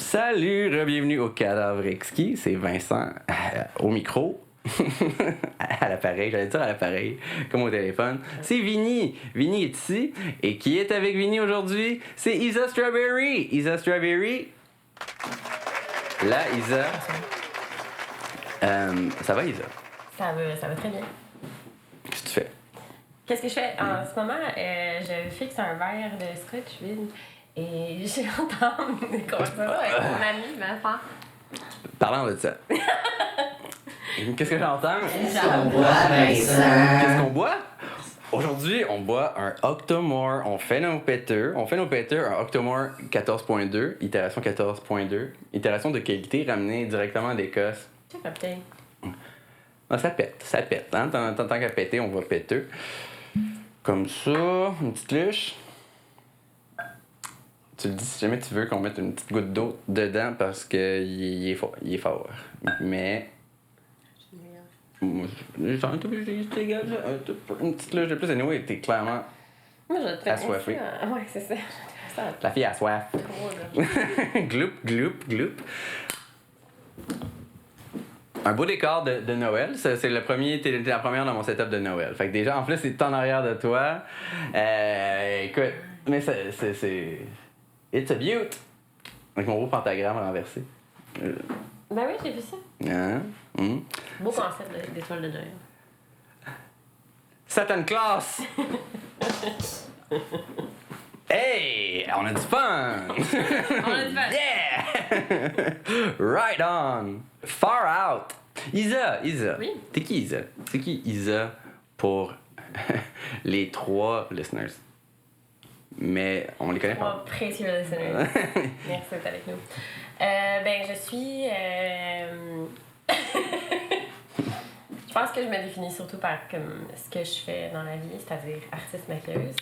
Salut, bienvenue au Cadavre Exquis, c'est Vincent au micro, à l'appareil, j'allais dire à l'appareil, comme au téléphone. C'est Vinny, Vinny est ici, et qui est avec Vinny aujourd'hui? C'est Isa Strawberry. Isa Strawberry, là Isa. Ça va Isa? Ça va très bien. Qu'est-ce que tu fais? Qu'est-ce que je fais? En ce moment, je fixe un verre de scotch vide et j'ai entendu des conversations avec mon ami, ma femme. Parlant de ça. Qu'est-ce que j'entends? Qu'est-ce qu'on boit, Vincent? Qu'est-ce qu'on boit? Aujourd'hui, on boit un Octomore. On fait nos péteux, un Octomore 14.2, itération 14.2, itération de qualité ramenée directement d'Écosse. Tu sais, peut-être. Ah, ça pète. Hein? Tant qu'à péter, on va péter. Comme ça, une petite luche. Tu le dis si jamais tu veux qu'on mette une petite goutte d'eau dedans parce qu'il est fort. Mais. Moi, j'en ai tout une petite luche de plus. Anyway, t'es clairement Moi, je vais te faire assoiffé. Ouais, c'est ça. La fille a soif. Trop, là. Gloup. Un beau décor de Noël. Ça, c'est la première dans mon setup de Noël. Fait que déjà, en plus, c'est en arrière de toi. Écoute, mais c'est... It's a beaut! Avec mon beau pentagramme renversé. Ben oui, j'ai vu ça. Hein? Beau concept d'étoile de Noël. Satan Claus! Hey! On a du fun! On a du fun. Yeah! Right on! Far out! Isa! Oui? T'es qui Isa? C'est qui Isa pour les 3 listeners? Mais on les connaît pas. Trois précieux listeners. Merci d'être avec nous. Ben, je suis... Je pense que je me définis surtout par comme, ce que je fais dans la vie, c'est-à-dire artiste maquilleuse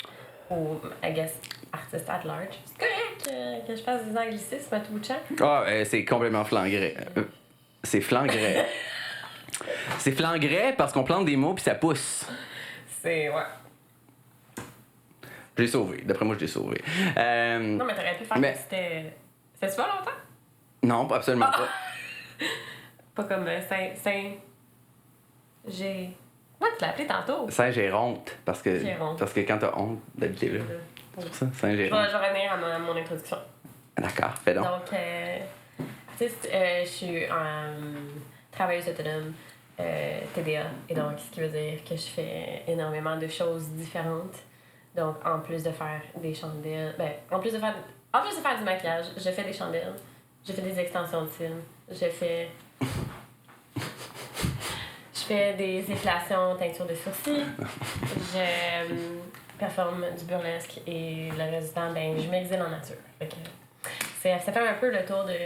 ou, I guess, artiste at large. C'est correct que je fasse des anglicismes à tout bout de champ. Ah, c'est complètement flangré. C'est flangré. C'est flangré parce qu'on plante des mots puis ça pousse. C'est... ouais. Je l'ai sauvé. D'après moi, je l'ai sauvé. Non, mais t'aurais pu faire mais- que c'était... C'était super longtemps? Non, absolument pas. Pas comme Saint... J'ai... Ouais, tu l'as appelé tantôt. Saint-Géronte. Parce que Géronte. quand t'as honte d'habiter là. C'est pour ça, Je Saint-Géronte. vais revenir à mon introduction. D'accord, fais donc. Donc, artiste, je suis travailleuse autonome, TDA, et donc, ce qui veut dire que je fais énormément de choses différentes. Donc, en plus de faire des chandelles, en plus de faire du maquillage, je fais des chandelles, je fais des extensions de cils, je fais des épilations, teintures de sourcils, je performe du burlesque et le reste du temps, je m'exile en nature. Fait que ça fait un peu le tour de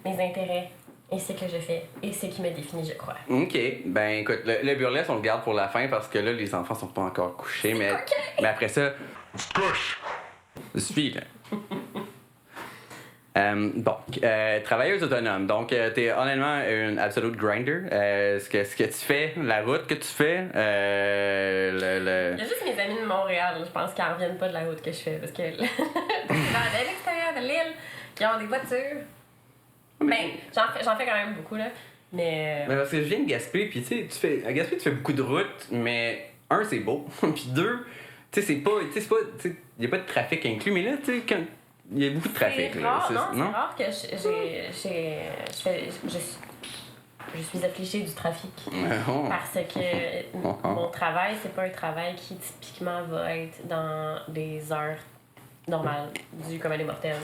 mes intérêts et ce que je fais et ce qui me définit, je crois. OK. Ben, écoute, le burlesque, on le garde pour la fin parce que là, les enfants sont pas encore couchés. Mais après ça, ça suffit, là. Travailleuse autonome. Donc, t'es honnêtement une absolute grinder. Ce que tu fais, la route que tu fais, Il y a juste mes amis de Montréal, je pense, qui en reviennent pas de la route que je fais parce que à l'extérieur de l'île, qui ont des voitures. Ben, j'en fais quand même beaucoup, là. Mais. Mais parce que je viens de Gaspé, puis tu sais, à Gaspé, tu fais beaucoup de routes, mais un, c'est beau, puis deux, tu sais, il n'y a pas de trafic inclus, mais là, tu sais, il y a beaucoup de trafic, C'est là. rare, c'est rare que je suis affligée du trafic. Parce que mon travail, c'est pas un travail qui typiquement va être dans des heures normales du commun des mortels.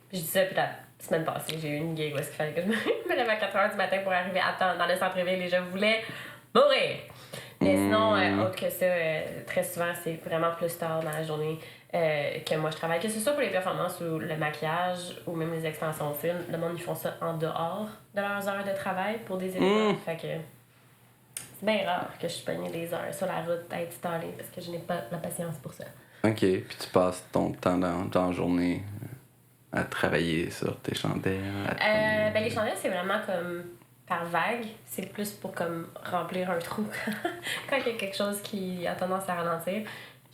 Puis je dis ça, puis la semaine passée, j'ai eu une gig où est-ce qu'il fallait que je me lève à 4h du matin pour arriver à temps dans le centre-ville et je voulais mourir. Mais sinon, autre que ça, très souvent, c'est vraiment plus tard dans la journée que moi je travaille. Que ce soit pour les performances ou le maquillage ou même les extensions de cils, le monde, ils font ça en dehors de leurs heures de travail pour des événements. Fait que c'est bien rare que je pogne des heures sur la route à être stallée parce que je n'ai pas la patience pour ça. OK, puis tu passes ton temps dans la journée à travailler sur tes chandelles. Les chandelles, c'est vraiment comme par vague. C'est plus pour comme remplir un trou quand il y a quelque chose qui a tendance à ralentir.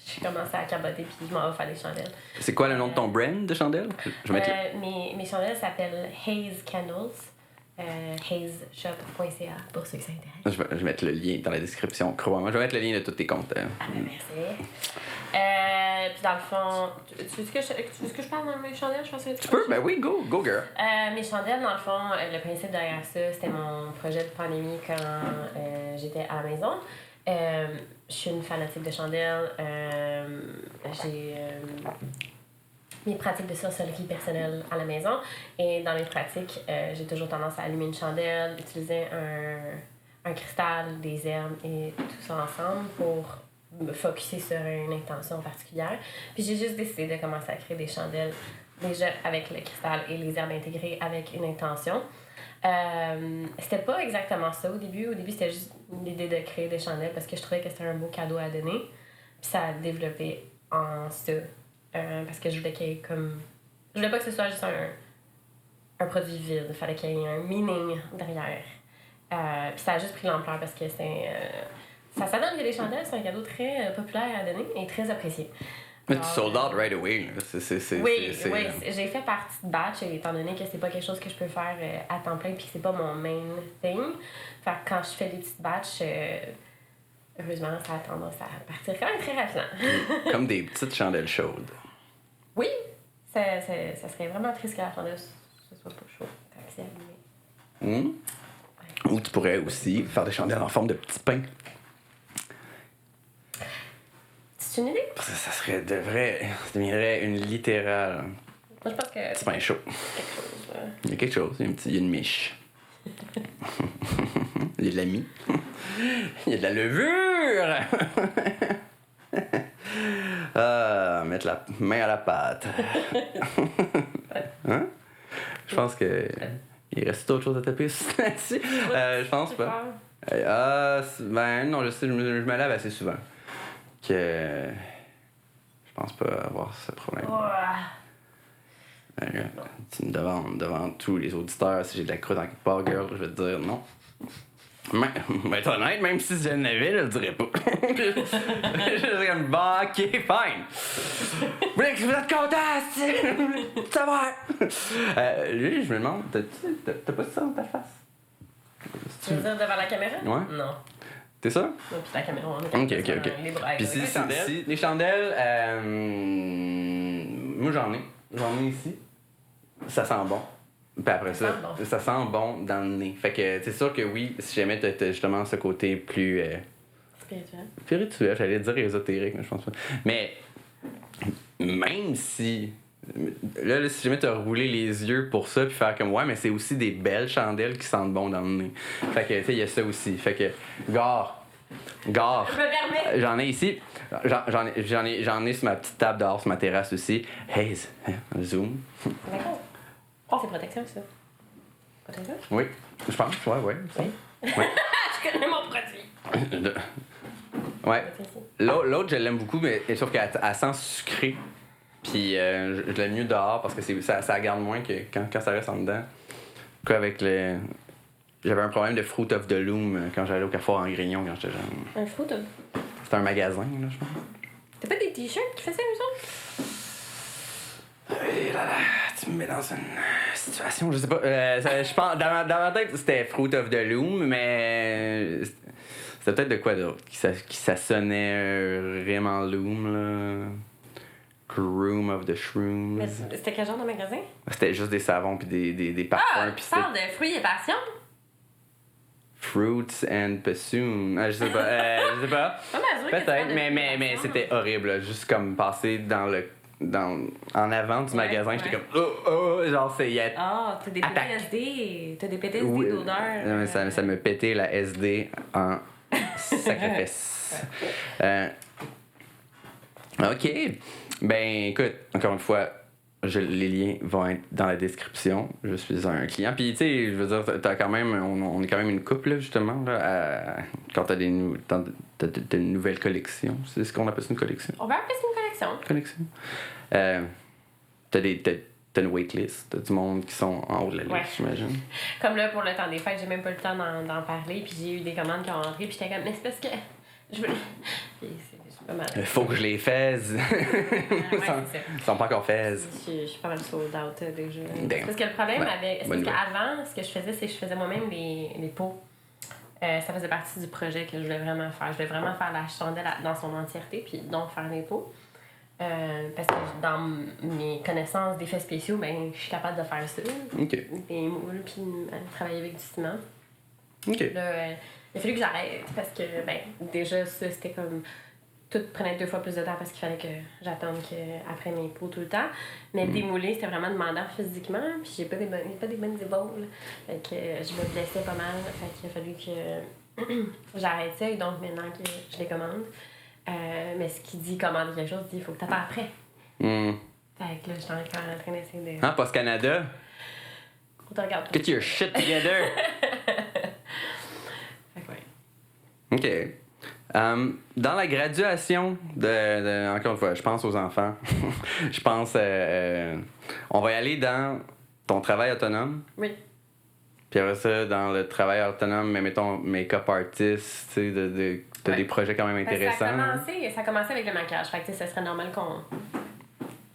je commence à capoter puis je m'en vais faire des chandelles. C'est quoi le nom de ton brand de chandelles? Mes chandelles s'appellent Haze Candles. hazeshop.ca pour ceux qui s'intéressent. Je vais mettre le lien dans la description. Crois-moi, je vais mettre le lien de tous tes comptes. Merci. Puis dans le fond, tu veux que je parle de mes chandelles? Je pense que tu peux? Ben oui, go girl. Mes chandelles, dans le fond, le principe derrière ça, c'était mon projet de pandémie quand j'étais à la maison. Je suis une fanatique de chandelles. J'ai mes pratiques de sorcellerie personnelle à la maison. Et dans mes pratiques, j'ai toujours tendance à allumer une chandelle, utiliser un cristal, des herbes et tout ça ensemble pour me focusser sur une intention particulière. Puis j'ai juste décidé de commencer à créer des chandelles déjà avec le cristal et les herbes intégrées avec une intention. C'était pas exactement ça au début. Au début, c'était juste l'idée de créer des chandelles parce que je trouvais que c'était un beau cadeau à donner. Puis ça a développé en ça. Parce que je voulais qu'il y ait comme... Je voulais pas que ce soit juste un produit vide. Il fallait qu'il y ait un meaning derrière. Puis ça a juste pris l'ampleur parce que c'est... ça donne que les chandelles, c'est un cadeau très populaire à donner et très apprécié. Mais tu sold out right away. Oui, j'ai fait partie de batch étant donné que c'est pas quelque chose que je peux faire à temps plein puis que c'est pas mon main thing. Fait que quand je fais des petites batches, heureusement, ça a tendance à partir quand même très rapidement. Comme des petites chandelles chaudes. Oui, ça serait vraiment triste que la chandelle ce soit pas chaud quand c'est allumé. Ouais. Ou tu pourrais aussi faire des chandelles en forme de petits pains. C'est une idée? Ça serait ça deviendrait une littérale. Moi, je pense que... Petit pain chaud. Il y a quelque chose, il y a une miche. Il y a de la mie. Il y a de la levure! Mettre la main à la pâte. Hein? Je pense que... Il reste autre chose à taper là-dessus. Je pense pas. Non, je sais, je me lave assez souvent. Que... Je pense pas avoir ce problème. Devant tous les auditeurs, si j'ai de la croûte en quelque part, girl, je vais te dire non. Mais être honnête, même si je l'avais, je le dirais pas. Je serais comme, bah, ok, fine. Vous êtes contents, ça va. Lui, je me demande, t'as pas ça dans ta face? Tu veux dire devant la caméra? Ouais. Non. T'es sûr? Non, puis la caméra, on est Ok. les bras. Puis si les chandelles, moi j'en ai ici. Ça sent bon. Puis après ça sent bon dans le nez. Fait que c'est sûr que oui, si jamais t'as justement ce côté plus... spirituel, j'allais dire ésotérique, mais je pense pas. Mais même si... Là, si jamais t'as roulé les yeux pour ça, puis faire comme ouais, mais c'est aussi des belles chandelles qui sentent bon dans le nez. Fait que, tu sais, il y a ça aussi. Fait que, gare. Je me permets. J'en ai ici. J'en ai sur ma petite table dehors, sur ma terrasse aussi. Haze. Zoom. D'accord. Oh, c'est protection, ça. Protection? Oui, je pense. Ouais. Oui. Je connais mon produit. Ouais. L'autre, je l'aime beaucoup, mais sauf qu'elle sent sucré. Puis je l'aime mieux dehors parce que ça garde moins que quand ça reste en dedans. Quoi avec le... J'avais un problème de Fruit of the Loom quand j'allais au Carrefour en Grignon quand j'étais jeune. Un Fruit of... C'était un magasin, là, je pense. T'as pas des t-shirts qui faisaient eux autres? Et là, tu me mets dans une situation, je sais pas. Je pense, dans ma tête, c'était Fruit of the Loom, mais c'était peut-être de quoi d'autre qui ça sonnait vraiment Loom, là. Groom of the Shrooms. Mais c'était quel genre de magasin? C'était juste des savons puis des parfums. Ah, tu parles de fruits et passion? Fruits and Passion. Je sais pas. Peut-être, mais c'était horrible. Là. Juste comme passer en avant du magasin, j'étais comme genre c'est t'as des PTSD. T'as des PTSD d'odeur. Non, mais ça me pétait la SD en sacrifice. OK. Ben écoute, encore une fois, les liens vont être dans la description. Je suis un client. Puis tu sais, je veux dire, t'as quand même, on est quand même une couple là, justement là, quand t'as des nouvelles collections. C'est ce qu'on appelle ça une collection. On va appeler ça une collection. T'as une waitlist, t'as du monde qui sont en haut de la liste, j'imagine. Comme là pour le temps des fêtes, j'ai même pas le temps d'en parler. Puis j'ai eu des commandes qui ont rentré. Puis j'étais comme, mais c'est parce que je veux. Puis pas mal. Il faut que je les faise. Ils sont pas encore faits. Je suis pas mal sold out déjà. Damn. Parce que le problème avec. C'est parce bonne qu'avant, ce que je faisais, c'est que je faisais moi-même les pots. Ça faisait partie du projet que je voulais vraiment faire. Je voulais vraiment faire la chandelle dans son entièreté, puis donc faire les pots. Parce que dans mes connaissances d'effets spéciaux, ben, je suis capable de faire ça. OK. Des moules, puis travailler avec du ciment. OK. Là, il a fallu que j'arrête parce que, ben, déjà, ça, c'était comme. Tout prenait 2 fois plus de temps parce qu'il fallait que j'attende après mes pots tout le temps. Mais démouler, c'était vraiment demandant physiquement. Puis j'ai pas des bonnes épaules. Fait que je me blessais pas mal. Fait qu'il a fallu que j'arrête ça. Et donc maintenant que je les commande. Mais ce qui dit commander quelque chose, dit il faut que t'attends après. Fait que là, je suis encore en train d'essayer de. Ah, Post Canada? On te regarde. Get your shit together! Fait que ouais. OK. Dans la graduation encore une fois, je pense aux enfants. Je pense on va y aller dans ton travail autonome. Oui. Puis après ça, dans le travail autonome, mais mettons make-up artist, tu sais, t'as des projets quand même intéressants. Ça a commencé avec le maquillage. Fait que ça serait normal qu'on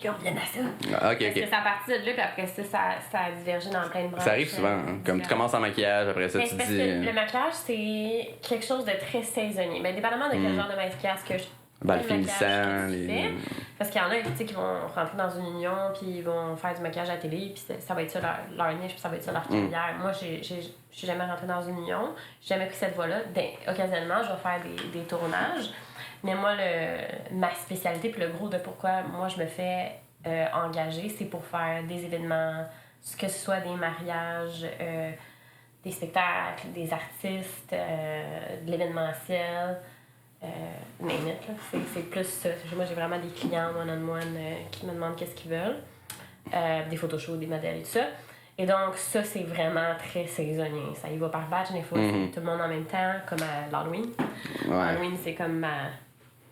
revienne à ça. Ah, OK. Parce que c'est à partir de là, puis après ça a divergé dans plein de branches. Ça arrive souvent. Hein? Comme tu commences en maquillage, après ça, mais tu parce dis. Que le maquillage, c'est quelque chose de très saisonnier. Mais dépendamment de quel genre de maquillage que je le finissant. Parce qu'il y en a qui vont rentrer dans une union, puis ils vont faire du maquillage à la télé, puis ça va être ça leur niche, puis ça va être ça leur carrière. Moi, je suis jamais rentrée dans une union, j'ai jamais pris cette voie-là. Occasionnellement, je vais faire des tournages. Mais moi, ma spécialité, puis le gros de pourquoi moi je me fais engager, c'est pour faire des événements, que ce soit des mariages, des spectacles, des artistes, de l'événementiel. Name it, là. C'est plus ça. Moi, j'ai vraiment des clients one-on-one qui me demandent qu'est-ce qu'ils veulent. Des photoshows, des modèles et tout ça. Et donc, ça, c'est vraiment très saisonnier. Ça y va par batch, des fois, c'est tout le monde en même temps, comme à l'Halloween. Ouais. Halloween, c'est comme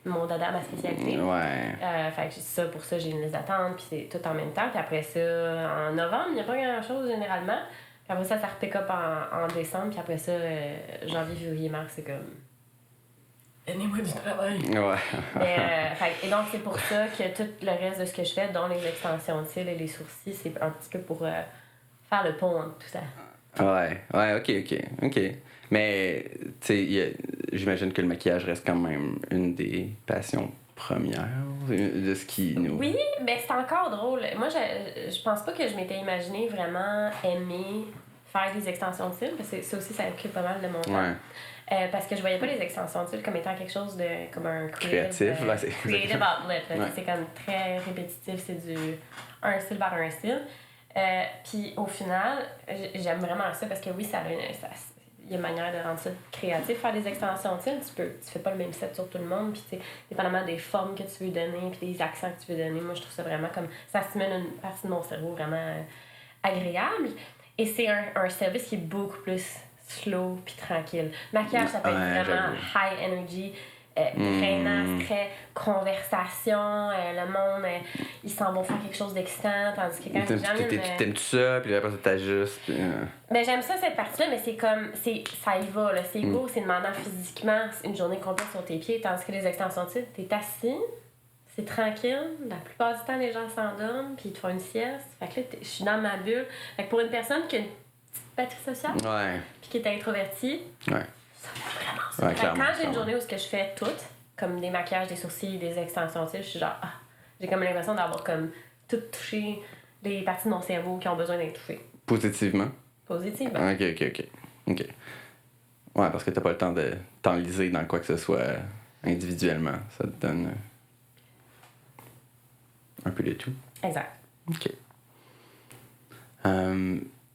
mon dada, ma spécialité. Ouais. Fait que pour ça, j'ai une liste d'attente, puis c'est tout en même temps. Puis après ça, en novembre, il n'y a pas grand-chose généralement. Puis après ça repick up en décembre. Puis après ça, janvier, février, mars, c'est comme... Donnez-moi du travail. Ouais. Et donc, c'est pour ça que tout le reste de ce que je fais, dont les extensions de cils et les sourcils, c'est un petit peu pour faire le pont entre tout ça. Ouais, OK. Mais, tu sais, j'imagine que le maquillage reste quand même une des passions premières de ce qui nous... Oui, mais c'est encore drôle. Moi, je pense pas que je m'étais imaginé vraiment aimer faire des extensions de cils, parce que ça aussi, ça occupe pas mal de mon temps. Ouais. Parce que je voyais pas les extensions de cils comme étant quelque chose de... comme un créatif, là, c'est... creative outlet. Ouais. C'est comme très répétitif, c'est du... un style vers un style. Puis au final, j'aime vraiment ça parce que oui, il y a une manière de rendre ça créatif. Faire des extensions de cils, tu fais pas le même set sur tout le monde. Puis dépendamment des formes que tu veux donner, puis des accents que tu veux donner, moi je trouve ça vraiment comme... ça stimule une partie de mon cerveau vraiment agréable. Et c'est un service qui est beaucoup plus slow puis tranquille. Maquillage, ça peut être vraiment high energy, traînant, très conversation, le monde, ils s'en vont faire quelque chose d'excitant, tandis que quand T'aimes-tu ça, puis après ça t'ajustes. Ben, j'aime ça cette partie-là, mais c'est comme, ça y va, là, c'est beau, c'est demandant physiquement, c'est une journée complète sur tes pieds, tandis que les extensions de cils, t'es assis, c'est tranquille, la plupart du temps les gens s'endorment, puis ils te font une sieste, fait que là, je suis dans ma bulle. Fait que pour une personne qui a une petite batterie sociale, puis qui est introvertie, ça fait vraiment ça. Quand j'ai une journée où ce que je fais tout, comme des maquillages, des sourcils, des extensions de cils, je suis genre, j'ai comme l'impression d'avoir comme tout touché les parties de mon cerveau qui ont besoin d'être touchées. Positivement? Positivement. OK. Ouais, parce que t'as pas le temps de t'enliser dans quoi que ce soit individuellement. Ça te donne un peu de tout. Exact. OK.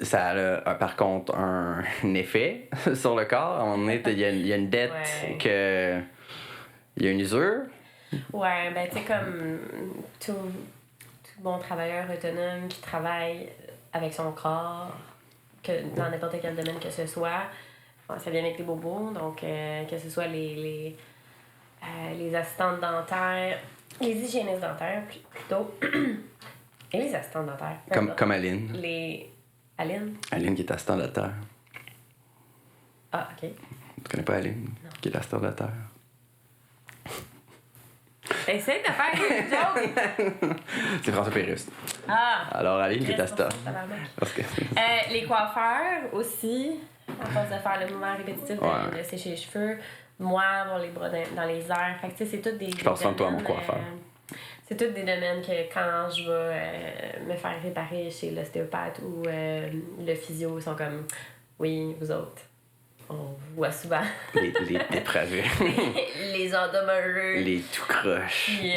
Ça a par contre un effet sur le corps. À un moment donné, il y a une dette que... Il y a une usure. Ouais, ben tu sais, comme tout bon travailleur autonome qui travaille avec son corps, que dans n'importe quel domaine que ce soit, ça vient avec des bobos, donc que ce soit les assistantes dentaires, les hygiénistes dentaires plutôt, et les assistantes dentaires. Comme Aline. Aline? Aline qui est assistante dentaire. Ah, OK. Tu connais pas Aline? Non. Qui est assistante dentaire? Essaye de faire une joke! C'est François Pérusse. Ah! Alors, Aline, c'est ta star. Les coiffeurs aussi, à force de faire le mouvement répétitif de sécher les cheveux. Moi, avoir les bras dans les airs. Fait que, tu sais, c'est tout des. Je pense souvent de toi à mon coiffeur. C'est tous des domaines que quand je vais me faire réparer chez l'ostéopathe ou le physio, ils sont comme oui, vous autres. On vous voit souvent. Les dépravés. les endommageux. Les tout croches. Puis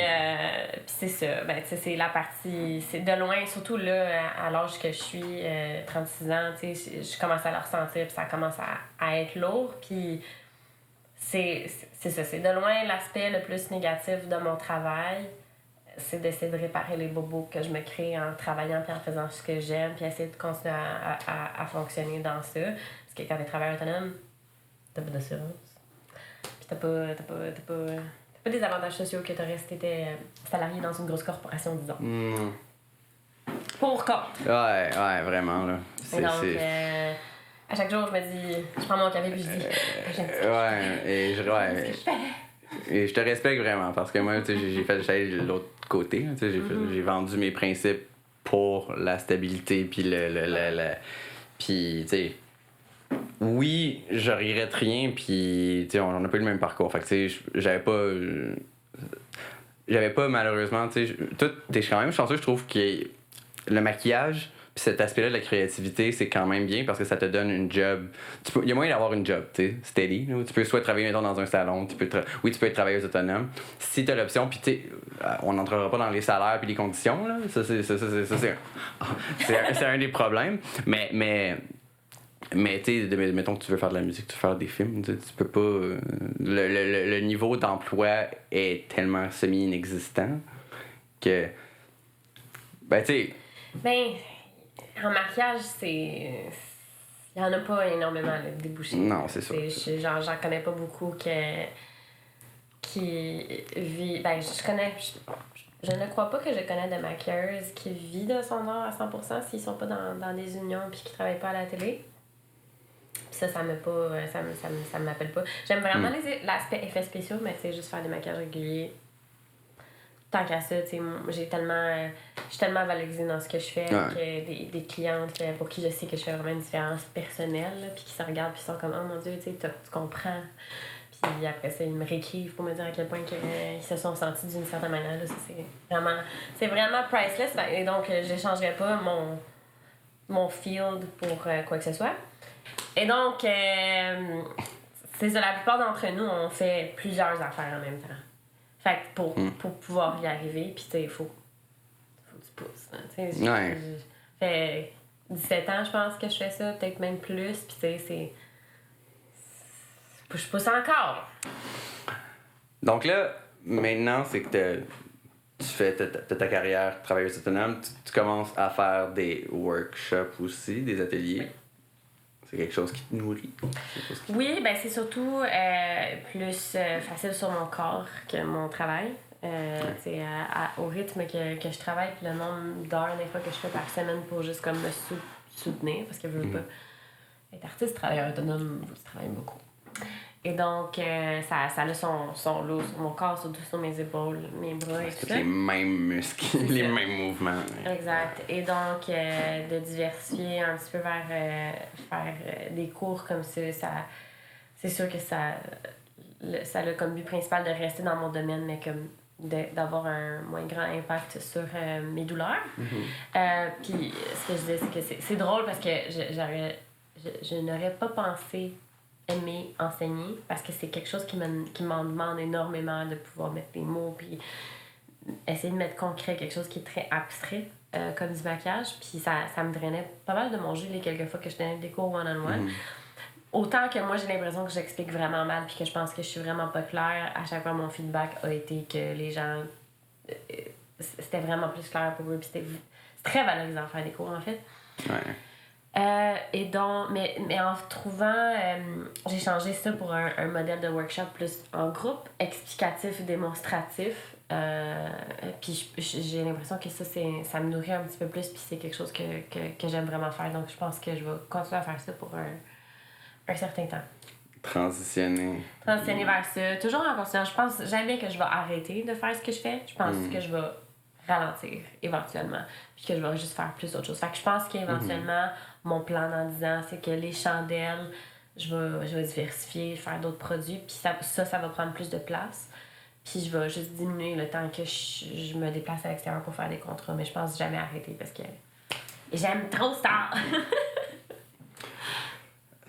c'est ça. Ben, tu sais, c'est la partie. C'est de loin, surtout là, à l'âge que je suis, 36 ans, tu sais, je commence à le ressentir, puis ça commence à être lourd. Puis c'est ça. C'est de loin l'aspect le plus négatif de mon travail. C'est d'essayer de réparer les bobos que je me crée en travaillant puis en faisant ce que j'aime, puis essayer de continuer à fonctionner dans ça. Parce que quand t'es travailleur autonome, t'as pas d'assurance. Puis t'as pas des avantages sociaux que t'aurais si t'étais salarié dans une grosse corporation, disons. Mm. Pour contre. Ouais, vraiment, là. Et donc, à chaque jour, je me dis, je prends mon café puis je dis, j'aime ça. Et je te respecte vraiment parce que moi, tu sais, j'ai fait de l'autre côté. Tu sais, j'ai vendu mes principes pour la stabilité puis puis, tu sais, oui, je regrette rien puis, tu sais, on n'a pas eu le même parcours. Fait que, tu sais, j'avais pas malheureusement, tu sais, t'es quand même chanceux, je trouve que le maquillage puis cet aspect-là de la créativité, c'est quand même bien parce que ça te donne une job. Il y a moyen d'avoir une job, tu sais, steady. Là, où tu peux soit travailler, mettons, dans un salon, tu peux être travailleuse autonome. Si tu as l'option, puis tu sais, on n'entrera pas dans les salaires puis les conditions, là. Ça, c'est un des problèmes. Mais tu sais, mettons que tu veux faire de la musique, tu veux faire des films, tu peux pas. Le niveau d'emploi est tellement semi-inexistant que. Ben, tu sais. Ben. En maquillage, il y en a pas énormément de débouchés. Non, c'est sûr. J'en connais pas beaucoup qui vit. Ben, je ne crois pas que je connais de maquilleuses qui vivent de son art à 100% s'ils sont pas dans des unions puis qui travaillent pas à la télé. Puis ça m'appelle pas. J'aime vraiment l'aspect effets spéciaux, mais c'est juste faire des maquillages réguliers. Tant qu'à ça, tu sais, je suis tellement valorisée dans ce que je fais que des clientes pour qui je sais que je fais vraiment une différence personnelle, là, puis qui se regardent puis sont comme oh mon Dieu, tu comprends. Puis après ça, ils me réécrivent pour me dire à quel point ils se sont sentis d'une certaine manière. Là, ça, c'est vraiment priceless. Et donc, j'échangerais pas mon field pour quoi que ce soit. Et donc, c'est ça, la plupart d'entre nous, on fait plusieurs affaires en même temps. Fait que pour pouvoir y arriver, puis tu sais, il faut que tu pousses. Hein, ça fait 17 ans, je pense, que je fais ça, peut-être même plus, puis tu sais, je pousse encore. Donc là, maintenant, c'est que tu fais ta carrière travailleuse autonome, tu commences à faire des workshops aussi, des ateliers. Oui. C'est quelque chose qui te nourrit? Oui, ben c'est surtout plus facile sur mon corps que mon travail. Au rythme que je travaille, puis le nombre d'heures des fois que je fais par semaine pour juste comme me soutenir, parce que je veux pas être artiste, travailleur autonome, tu travailles beaucoup. Et donc, ça a son lot sur mon corps, surtout sur mes épaules, mes bras et tout ça. Les mêmes muscles, les mêmes mouvements. Exact. Et donc, de diversifier un petit peu vers faire des cours comme ça, c'est sûr que ça a comme but principal de rester dans mon domaine, mais comme d'avoir un moins grand impact sur mes douleurs. Puis, ce que je disais, c'est que c'est drôle parce que je n'aurais pas pensé aimer enseigner parce que c'est quelque chose qui m'en demande énormément de pouvoir mettre des mots puis essayer de mettre concret quelque chose qui est très abstrait comme du maquillage, puis ça me drainait pas mal de mon jus les quelques fois que je donnais des cours one-on-one. Autant que moi j'ai l'impression que j'explique vraiment mal puis que je pense que je suis vraiment pas claire, à chaque fois mon feedback a été que les gens c'était vraiment plus clair pour eux, puis c'est très valorisant de faire des cours en fait. Ouais. Et donc, mais en trouvant, j'ai changé ça pour un modèle de workshop plus en groupe, explicatif, démonstratif. Puis j'ai l'impression que ça me nourrit un petit peu plus, puis c'est quelque chose que j'aime vraiment faire. Donc je pense que je vais continuer à faire ça pour un certain temps. Transitionner vers ça. Toujours en conscience. Je pense jamais que je vais arrêter de faire ce que je fais. Je pense que je vais ralentir éventuellement. Puis que je vais juste faire plus d'autres choses. Fait que je pense qu'éventuellement, mon plan dans 10 ans, c'est que les chandelles, je vais diversifier, faire d'autres produits. Puis ça va prendre plus de place. Puis je vais juste diminuer le temps que je me déplace à l'extérieur pour faire des contrats. Mais je pense jamais arrêter parce que j'aime trop ça.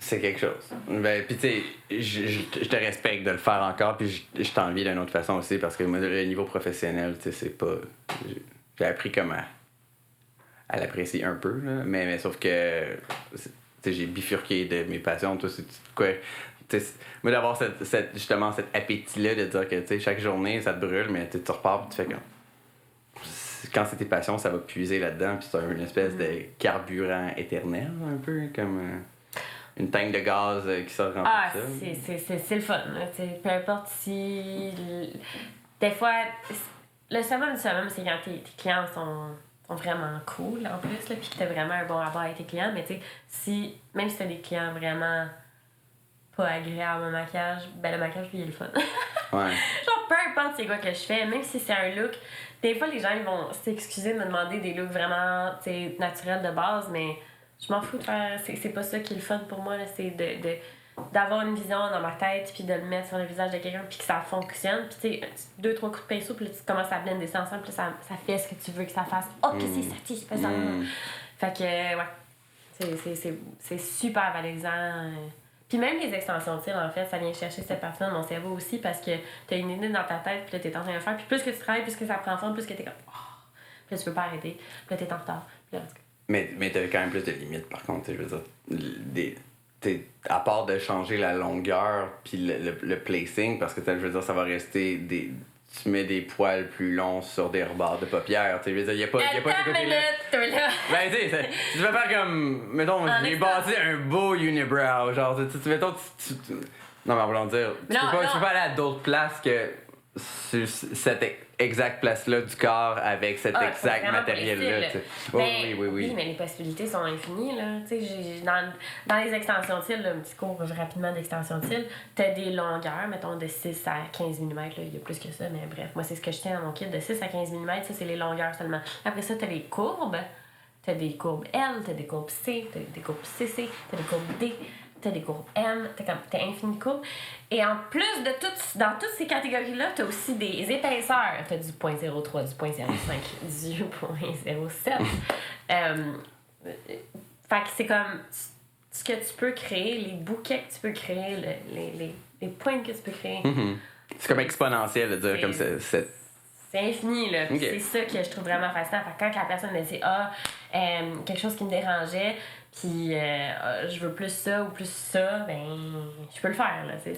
C'est quelque chose. Ben, puis tu sais, je te respecte de le faire encore, puis je t'envie d'une autre façon aussi, parce que moi, le niveau professionnel, tu sais, c'est pas... J'ai appris comment à l'apprécier un peu, là, mais sauf que, tu sais, j'ai bifurqué de mes passions. Toi, c'est quoi... Moi, d'avoir justement cet appétit-là de dire que, tu sais, chaque journée, ça te brûle, mais tu repars, puis tu fais comme... Quand c'est tes passions, ça va puiser là-dedans, puis c'est une espèce de carburant éternel, un peu, comme... une tank de gaz qui sort remplie de ça. C'est le fun. Là, peu importe si... Des fois, le summum du summum, c'est quand tes clients sont vraiment cool, en plus, là, puis que t'as vraiment un bon rapport avec tes clients. Mais tu sais, même si t'as des clients vraiment pas agréables au maquillage, ben le maquillage, lui, il est le fun. Ouais. Genre, peu importe c'est quoi que je fais, même si c'est un look... Des fois, les gens, ils vont s'excuser de me demander des looks vraiment, naturels de base, mais... Je m'en fous de faire... C'est pas ça qui est le fun pour moi, là. C'est d'avoir une vision dans ma tête, puis de le mettre sur le visage de quelqu'un, puis que ça fonctionne. Puis tu sais, 2-3 coups de pinceau, puis là, tu commences à blender ça ensemble, puis ça fait ce que tu veux que ça fasse. Oh, que c'est ça, fais ça. Fait que, ouais. C'est super valorisant. Puis même les extensions de cils, en fait, ça vient chercher cette partie de mon cerveau aussi, parce que t'as une idée dans ta tête, puis là, t'es en train de faire. Puis plus que tu travailles, plus que ça prend forme, plus que t'es comme... Oh. Puis là, tu peux pas arrêter. Puis là, t'es en retard. Puis là, Mais t'as quand même plus de limites, par contre, je veux dire. À part de changer la longueur puis le placing, parce que je veux dire, ça va rester des... Tu mets des poils plus longs sur des rebords de paupières, tu sais, je veux dire, y a pas ce côté-là. Ben, tu sais, tu vas faire comme... Mettons, j'ai bâti un beau unibrow, genre, mettons, non, mais en voulant dire, tu peux pas aller à d'autres places que sur cette exacte place-là du corps avec cet exact matériel-là. Oui, mais les possibilités sont infinies, là. Tu sais, dans les extensions de cils, un petit cours rapidement d'extension de cils, t'as des longueurs, mettons, de 6 à 15 mm, là. Il y a plus que ça, mais bref, moi, c'est ce que je tiens dans mon kit, de 6 à 15 mm, ça, c'est les longueurs seulement. Après ça, t'as les courbes. T'as des courbes L, t'as des courbes C, t'as des courbes CC, t'as des courbes D, t'as des courbes M, t'as infini de courbes. Et en plus de dans toutes ces catégories-là, t'as aussi des épaisseurs. T'as du 0.03, du 0.05, du 0.07. Fait que c'est comme ce que tu peux créer, les bouquets que tu peux créer, les pointes que tu peux créer. Mm-hmm. C'est comme exponentiel de dire comme c'est infini, là. Okay. C'est ça que je trouve vraiment fascinant. Fait que quand la personne me dit quelque chose qui me dérangeait, puis je veux plus ça ou plus ça, ben je peux le faire, là. C'est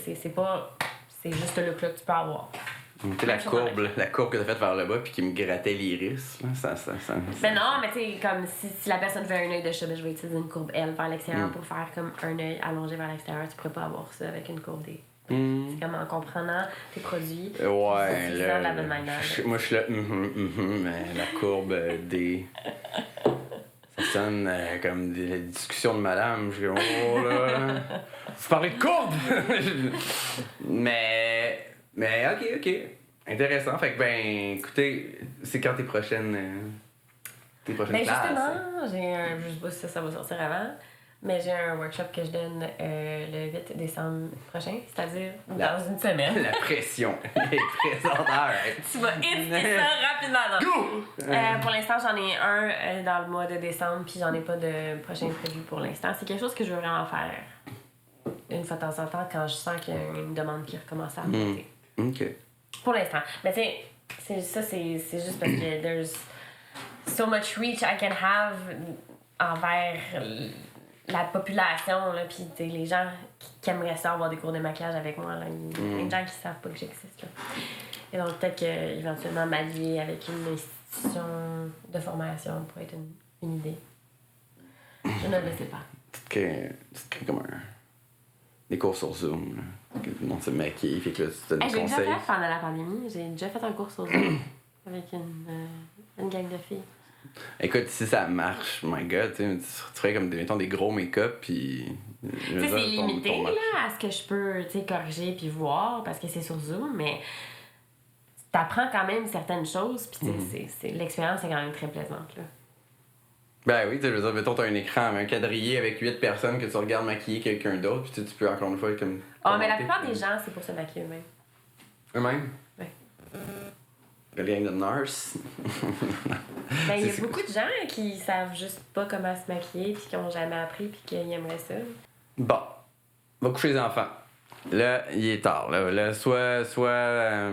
juste le look-là que tu peux avoir. La courbe que t'as faite vers le bas puis qui me grattait l'iris, ça. Ben non, mais tu sais, comme si la personne veut un œil de chat, ben je vais utiliser une courbe L vers l'extérieur pour faire comme un œil allongé vers l'extérieur. Tu pourrais pas avoir ça avec une courbe D. C'est comme en comprenant tes produits. Ouais, là. De la bonne manière. Moi, je suis là, mais la courbe D. Ça sonne comme des discussions de madame. Je dis, oh là. Vous parlez de courbe! mais, ok. Intéressant. Fait que, ben, écoutez, c'est quand tes prochaines classes? Justement, je sais pas si ça va sortir avant. Mais j'ai un workshop que je donne le 8 décembre prochain, c'est-à-dire dans une semaine. La pression. Les présenteurs. Tu vas éditer ça rapidement. Go! Pour l'instant, j'en ai un dans le mois de décembre, puis j'en ai pas de prochain prévu pour l'instant. C'est quelque chose que je veux vraiment faire une fois de temps en temps quand je sens qu'il y a une demande qui recommence à monter. OK. Pour l'instant. Mais tu sais, c'est juste parce que there's so much reach I can have envers la population, là, pis les gens qui aimeraient ça avoir des cours de maquillage avec moi, là, il y a plein de gens qui savent pas que j'existe, là. Et donc peut-être qu'éventuellement m'allier avec une institution de formation pourrait être une idée. Je ne le sais pas. Tu te crées comme des cours sur Zoom, là. Que tout le monde se maquille, fait que là, tu donnes des conseils. J'ai déjà fait pendant la pandémie, j'ai déjà fait un cours sur Zoom avec une gang de filles. Écoute, si ça marche, my god, tu ferais comme, mettons, des gros make-up, puis... Tu sais, c'est limité, là, à ce que je peux, tu sais, corriger puis voir, parce que c'est sur Zoom, mais t'apprends quand même certaines choses, puis l'expérience est quand même très plaisante, là. Ben oui, tu veux dire, mettons, t'as un écran, un quadrillé avec 8 personnes que tu regardes maquiller quelqu'un d'autre, puis tu peux encore une fois comme... Mais la plupart des gens, c'est pour se maquiller eux-mêmes. Eux-mêmes? Oui. Le gang de nurse. Ben, il y a beaucoup de gens qui savent juste pas comment se maquiller, puis qui ont jamais appris, puis qui aimeraient ça. Bon, va coucher les enfants. Là, il est tard. Là soit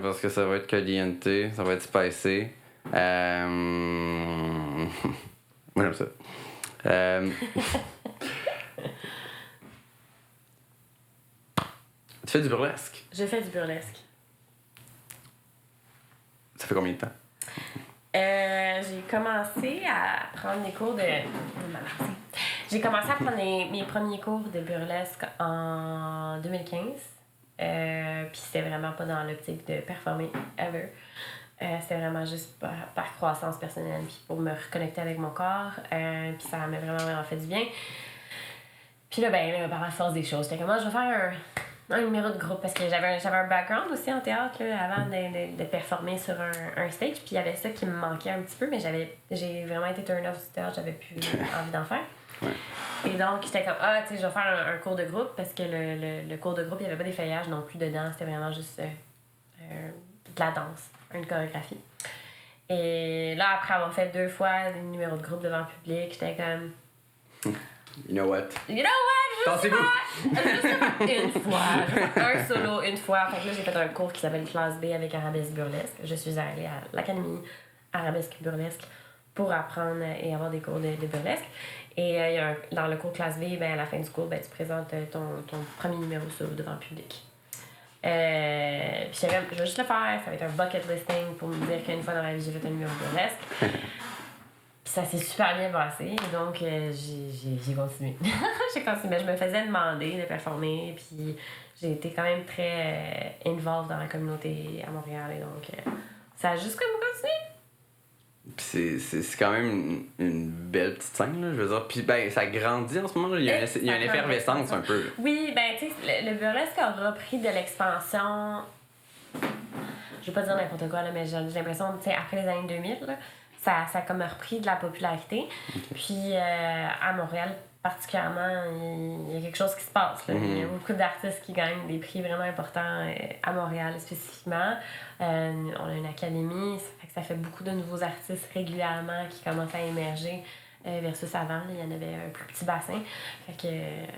parce que ça va être caliente, ça va être spicé. Moi, j'aime ça. Tu fais du burlesque? Je fais du burlesque. Ça fait combien de temps? J'ai commencé à prendre des cours de... J'ai commencé à prendre mes premiers cours de burlesque en 2015. Puis c'était vraiment pas dans l'optique de performer ever. C'était vraiment juste par croissance personnelle, puis pour me reconnecter avec mon corps. Puis ça m'a vraiment fait du bien. Puis là, par la force des choses, j'étais comme, moi, je vais faire un numéro de groupe, parce que j'avais un background aussi en théâtre là, avant de performer sur un stage. Puis il y avait ça qui me manquait un petit peu, mais j'ai vraiment été turn off du théâtre, j'avais plus envie d'en faire. Ouais. Et donc, j'étais comme, tu sais, je vais faire un cours de groupe, parce que le cours de groupe, il n'y avait pas d'effeuillage non plus dedans, c'était vraiment juste de la danse, une chorégraphie. Et là, après avoir fait 2 fois des numéros de groupe devant le public, j'étais comme... You know what? Juste une fois. Un solo, une fois. Fait que là, j'ai fait un cours qui s'appelle Classe B avec Arabesque Burlesque. Je suis allée à l'Académie Arabesque Burlesque pour apprendre et avoir des cours de burlesque. Et dans le cours Classe B, à la fin du cours, tu présentes ton premier numéro solo devant le public. Puis je vais juste le faire. Ça va être un bucket listing pour me dire qu'une fois dans la vie, j'ai fait un numéro burlesque. Ça s'est super bien passé, et donc j'ai continué. J'ai continué. Je me faisais demander de performer, puis j'ai été quand même très involved dans la communauté à Montréal, et donc ça a juste comme continué. Puis c'est quand même une belle petite scène, là, je veux dire. Puis ça grandit en ce moment, là. Il y a une effervescence un peu. Là. Oui, tu sais, le burlesque a repris de l'expansion. Je vais pas dire n'importe quoi, là, mais j'ai l'impression, tu sais, après les années 2000, là, ça a comme repris de la popularité. Okay. Puis à Montréal, particulièrement, il y a quelque chose qui se passe. Là. Il y a beaucoup d'artistes qui gagnent des prix vraiment importants à Montréal spécifiquement. On a une académie, ça fait beaucoup de nouveaux artistes régulièrement qui commencent à émerger. Versus avant, là, il y en avait un plus petit bassin. Fait que,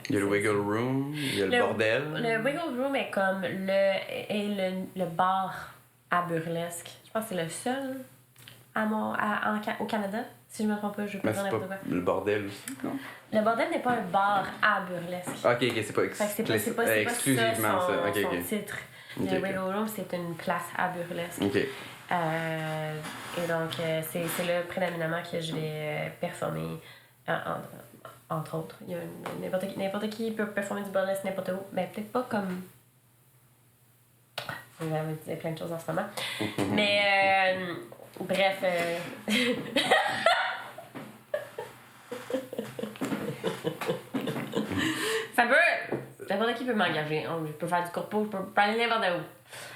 il y a le Wiggle Room, il y a le bordel. Le Wiggle Room est comme le bar à burlesque. Je pense que c'est le seul au Canada, si je me trompe pas, je vais pas dire n'importe quoi. Le bordel aussi, non? Le bordel n'est pas un bar à burlesque. Ok, c'est pas, exclusivement ça. Son titre. Le Wiggle Room, c'est une place à burlesque. Okay. Et donc, c'est là prédominamment que je vais performer, entre autres. Il y a n'importe qui peut performer du burlesque n'importe où. Ben, peut-être pas comme... On va dire plein de choses en ce moment. Mais... bref. Ça peut. N'importe qui peut m'engager. Je peux faire du corpo, je peux aller n'importe où.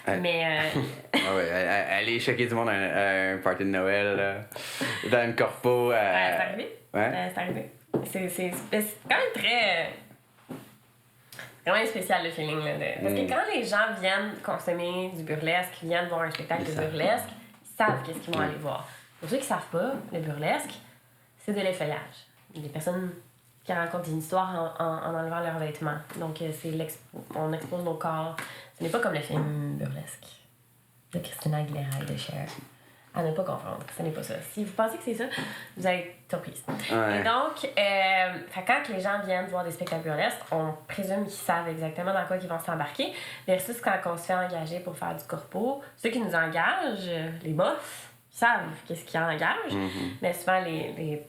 Mais. ouais, aller choquer du monde à un party de Noël, là, dans une corpo. C'est arrivé. Ouais. C'est arrivé. C'est quand même très. Vraiment spécial le feeling. Là, parce que quand les gens viennent consommer du burlesque, viennent voir un spectacle de burlesque, ils savent qu'est-ce qu'ils vont aller voir. Pour ceux qui savent pas, le burlesque, c'est de l'effeuillage. Les personnes qui racontent une histoire en enlevant leurs vêtements. Donc, on expose nos corps. Ce n'est pas comme le film burlesque de Christina Aguilera et de Cher. À ne pas confondre, ce n'est pas ça. Si vous pensez que c'est ça, vous allez être surprise. Ouais. Et donc, quand les gens viennent voir des spectacles burlesques, on présume qu'ils savent exactement dans quoi ils vont s'embarquer, versus quand on se fait engager pour faire du corpo, ceux qui nous engagent, les boss, savent qu'est-ce qu'ils engagent, mais souvent les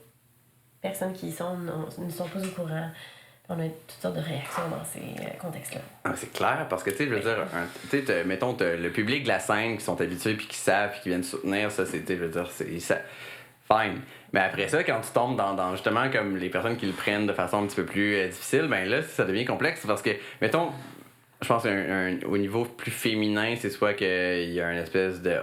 personnes qui y sont ne sont pas au courant. On a toutes sortes de réactions dans ces contextes-là. Ah, c'est clair, parce que, tu sais, je veux dire, mettons, le public de la scène qui sont habitués, puis qui savent, puis qui viennent soutenir, ça, c'est, je veux dire, fine. Mais après ça, quand tu tombes dans justement comme les personnes qui le prennent de façon un petit peu plus difficile, ben là, ça devient complexe parce que, mettons, je pense au niveau plus féminin, c'est soit qu'il y a une espèce de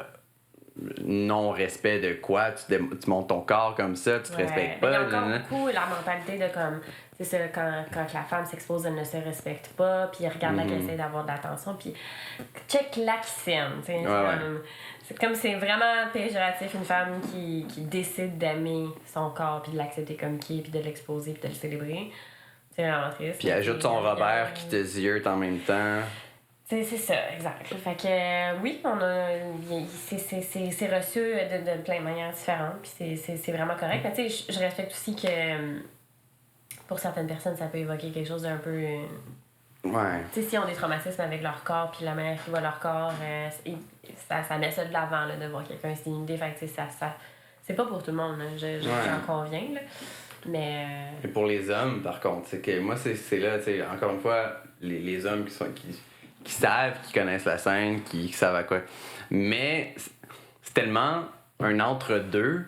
non-respect de quoi, tu montes ton corps comme ça, tu te respectes pas. Il y a encore beaucoup la mentalité de comme, c'est ça, quand la femme s'expose, elle ne se respecte pas, puis regarde là qu'elle essaie d'avoir de l'attention, puis check la qui s'aime, tu sais. C'est comme c'est vraiment péjoratif une femme qui décide d'aimer son corps, puis de l'accepter comme qui est, puis de l'exposer, puis de le célébrer. C'est vraiment triste. Puis ajoute son Robert qui te ziote en même temps. C'est ça, exact. Fait que oui, on a c'est reçu de plein de manières différentes, puis c'est vraiment correct. Mais tu sais, je respecte aussi que pour certaines personnes, ça peut évoquer quelque chose d'un peu... Ouais. Tu sais, s'ils ont des traumatismes avec leur corps, puis la manière qu'ils voient leur corps, ça met ça de l'avant, là, de voir quelqu'un s'imiter. Fait que tu sais, ça c'est pas pour tout le monde, là. J'en conviens, là. Mais... Et pour les hommes, par contre, c'est que moi, c'est là, tu sais, encore une fois, les hommes qui savent, qui connaissent la scène, qui savent à quoi. Mais c'est tellement un entre-deux,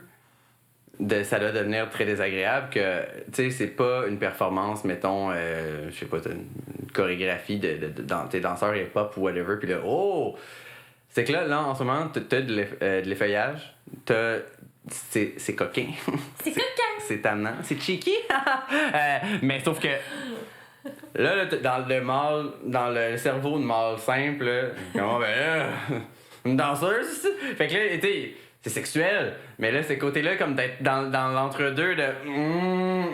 ça doit devenir très désagréable que, tu sais, c'est pas une performance, mettons, je sais pas, une chorégraphie dans tes danseurs hip-hop ou whatever, puis là, oh! C'est que là, en ce moment, t'as de l'effeuillage, c'est coquin. C'est coquin! C'est tannant. C'est cheeky! Mais sauf que là, dans le cerveau de mâle simple, là, comment ben là, une danseuse, fait que là, c'est sexuel, mais là, ce côté-là, comme d'être dans l'entre-deux de